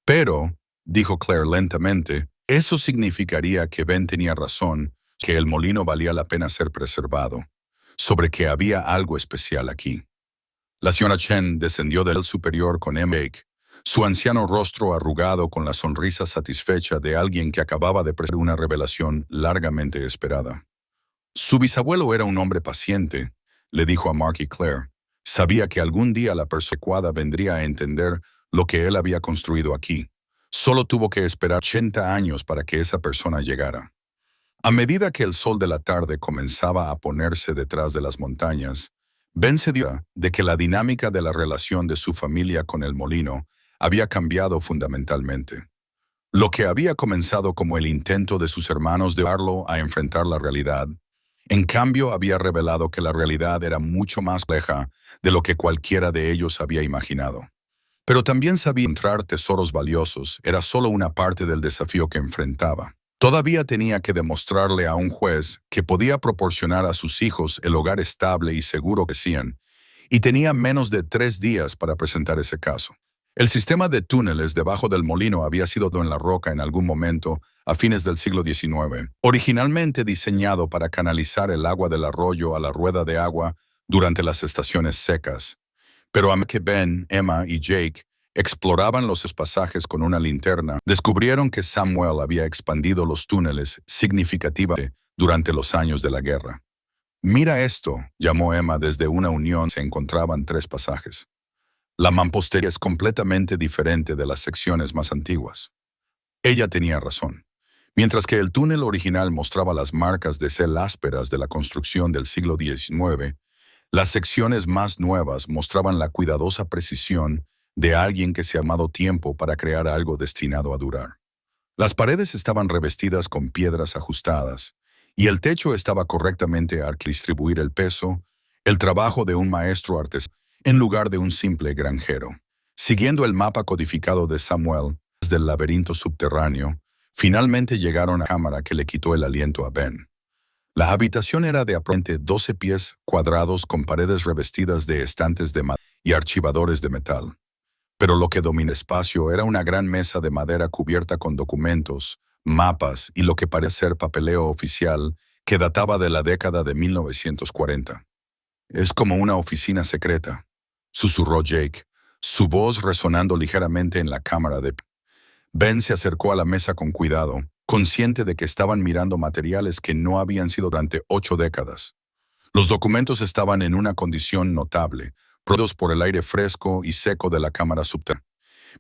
«Pero», dijo Claire lentamente, «eso significaría que Ben tenía razón, que el molino valía la pena ser preservado, sobre que había algo especial aquí». La señora Chen descendió del superior con Bake, su anciano rostro arrugado con la sonrisa satisfecha de alguien que acababa de presenciar una revelación largamente esperada. «Su bisabuelo era un hombre paciente», le dijo a Mark y Claire. «Sabía que algún día la persona adecuada vendría a entender lo que él había construido aquí. Solo tuvo que esperar 80 años para que esa persona llegara». A medida que el sol de la tarde comenzaba a ponerse detrás de las montañas, Ben se dio cuenta de que la dinámica de la relación de su familia con el molino había cambiado fundamentalmente. Lo que había comenzado como el intento de sus hermanos de llevarlo a enfrentar la realidad, en cambio había revelado que la realidad era mucho más compleja de lo que cualquiera de ellos había imaginado. Pero también sabía que encontrar tesoros valiosos era solo una parte del desafío que enfrentaba. Todavía tenía que demostrarle a un juez que podía proporcionar a sus hijos el hogar estable y seguro que decían, y tenía menos de 3 días para presentar ese caso. El sistema de túneles debajo del molino había sido en la roca en algún momento a fines del siglo XIX, originalmente diseñado para canalizar el agua del arroyo a la rueda de agua durante las estaciones secas. Pero a medida que Ben, Emma y Jake exploraban los pasajes con una linterna, descubrieron que Samuel había expandido los túneles significativamente durante los años de la guerra. «Mira esto», llamó Emma desde una unión. Se encontraban 3 pasajes. La mampostería es completamente diferente de las secciones más antiguas. Ella tenía razón. Mientras que el túnel original mostraba las marcas de sel ásperas de la construcción del siglo XIX, las secciones más nuevas mostraban la cuidadosa precisión de alguien que se ha tomado tiempo para crear algo destinado a durar. Las paredes estaban revestidas con piedras ajustadas, y el techo estaba correctamente al distribuir el peso, el trabajo de un maestro artesano, en lugar de un simple granjero. Siguiendo el mapa codificado de Samuel del laberinto subterráneo, finalmente llegaron a la cámara que le quitó el aliento a Ben. La habitación era de aproximadamente 12 pies cuadrados con paredes revestidas de estantes de madera y archivadores de metal. Pero lo que domina el espacio era una gran mesa de madera cubierta con documentos, mapas y lo que parecía ser papeleo oficial que databa de la década de 1940. «Es como una oficina secreta», susurró Jake, su voz resonando ligeramente en la cámara de... Ben se acercó a la mesa con cuidado, consciente de que estaban mirando materiales que no habían sido durante 8 décadas. Los documentos estaban en una condición notable, producidos por el aire fresco y seco de la cámara subterránea.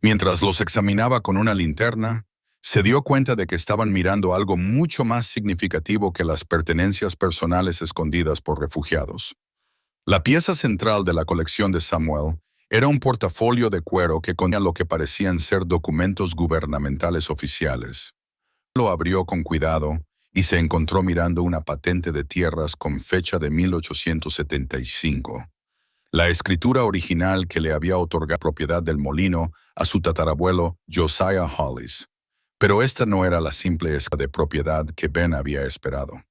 Mientras los examinaba con una linterna, se dio cuenta de que estaban mirando algo mucho más significativo que las pertenencias personales escondidas por refugiados. La pieza central de la colección de Samuel era un portafolio de cuero que contenía lo que parecían ser documentos gubernamentales oficiales. Lo abrió con cuidado y se encontró mirando una patente de tierras con fecha de 1875. La escritura original que le había otorgado propiedad del molino a su tatarabuelo Josiah Hollis. Pero esta no era la simple escritura de propiedad que Ben había esperado.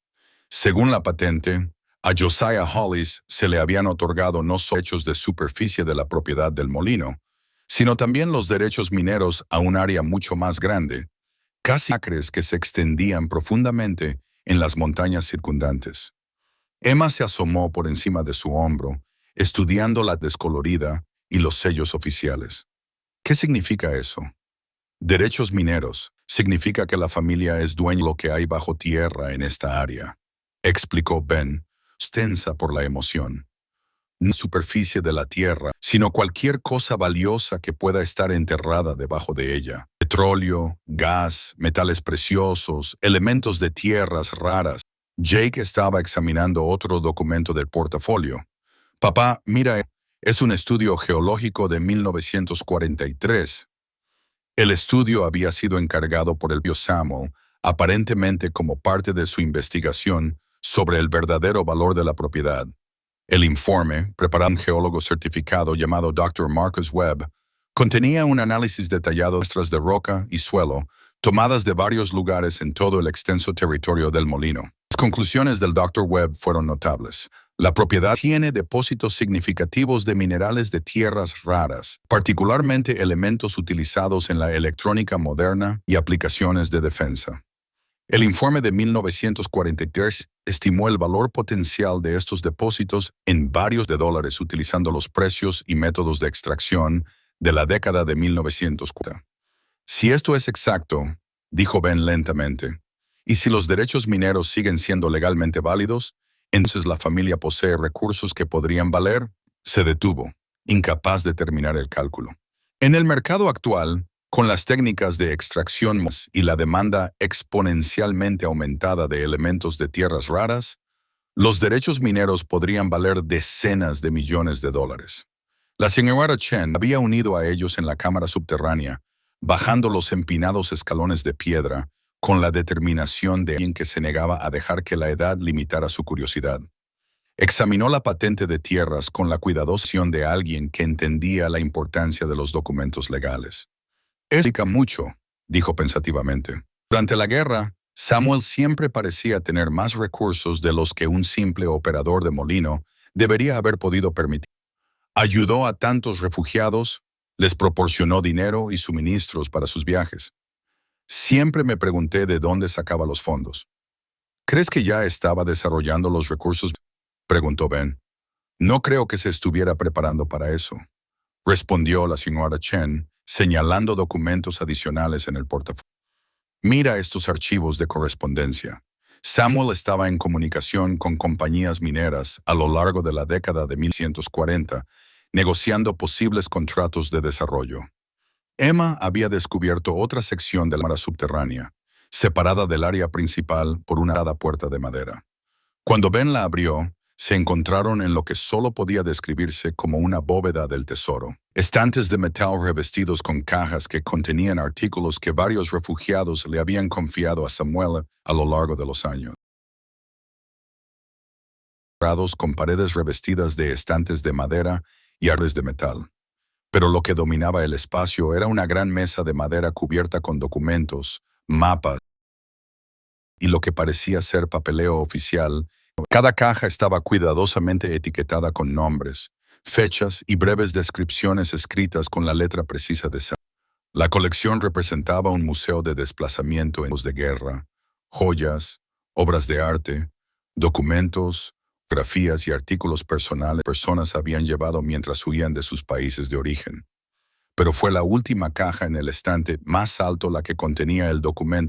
Según la patente, a Josiah Hollis se le habían otorgado no solo derechos de superficie de la propiedad del molino, sino también los derechos mineros a un área mucho más grande, casi acres que se extendían profundamente en las montañas circundantes. Emma se asomó por encima de su hombro, estudiando la descolorida y los sellos oficiales. ¿Qué significa eso? Derechos mineros significa que la familia es dueña de lo que hay bajo tierra en esta área, explicó Ben, tensa por la emoción. No la superficie de la tierra, sino cualquier cosa valiosa que pueda estar enterrada debajo de ella. Petróleo, gas, metales preciosos, elementos de tierras raras. Jake estaba examinando otro documento del portafolio. «Papá, mira, es un estudio geológico de 1943. El estudio había sido encargado por el propio Samuel, aparentemente como parte de su investigación sobre el verdadero valor de la propiedad. El informe, preparado por un geólogo certificado llamado Dr. Marcus Webb, contenía un análisis detallado de muestras de roca y suelo, tomadas de varios lugares en todo el extenso territorio del molino. Las conclusiones del Dr. Webb fueron notables. La propiedad tiene depósitos significativos de minerales de tierras raras, particularmente elementos utilizados en la electrónica moderna y aplicaciones de defensa. El informe de 1943 estimó el valor potencial de estos depósitos en varios de dólares utilizando los precios y métodos de extracción de la década de 1940. «Si esto es exacto», dijo Ben lentamente, «y si los derechos mineros siguen siendo legalmente válidos, entonces la familia posee recursos que podrían valer». Se detuvo, incapaz de terminar el cálculo. En el mercado actual, con las técnicas de extracción y la demanda exponencialmente aumentada de elementos de tierras raras, los derechos mineros podrían valer decenas de millones de dólares. La señora Chen había unido a ellos en la cámara subterránea, bajando los empinados escalones de piedra, con la determinación de alguien que se negaba a dejar que la edad limitara su curiosidad. Examinó la patente de tierras con la cuidadosidad de alguien que entendía la importancia de los documentos legales. «Explica mucho», dijo pensativamente. «Durante la guerra, Samuel siempre parecía tener más recursos de los que un simple operador de molino debería haber podido permitir. Ayudó a tantos refugiados, les proporcionó dinero y suministros para sus viajes. Siempre me pregunté de dónde sacaba los fondos. ¿Crees que ya estaba desarrollando los recursos? Preguntó Ben. No creo que se estuviera preparando para eso, respondió la señora Chen, señalando documentos adicionales en el portafolio. Mira estos archivos de correspondencia. Samuel estaba en comunicación con compañías mineras a lo largo de la década de 1940, negociando posibles contratos de desarrollo. Emma había descubierto otra sección de la cámara subterránea, separada del área principal por una puerta de madera. Cuando Ben la abrió, se encontraron en lo que solo podía describirse como una bóveda del tesoro. Estantes de metal revestidos con cajas que contenían artículos que varios refugiados le habían confiado a Samuel a lo largo de los años. Con paredes revestidas de estantes de madera y árboles de metal. Pero lo que dominaba el espacio era una gran mesa de madera cubierta con documentos, mapas y lo que parecía ser papeleo oficial. Cada caja estaba cuidadosamente etiquetada con nombres, fechas y breves descripciones escritas con la letra precisa de Samuel. La colección representaba un museo de desplazamiento en tiempos de guerra, joyas, obras de arte, documentos, fotografías y artículos personales que personas habían llevado mientras huían de sus países de origen. Pero fue la última caja en el estante más alto la que contenía el documento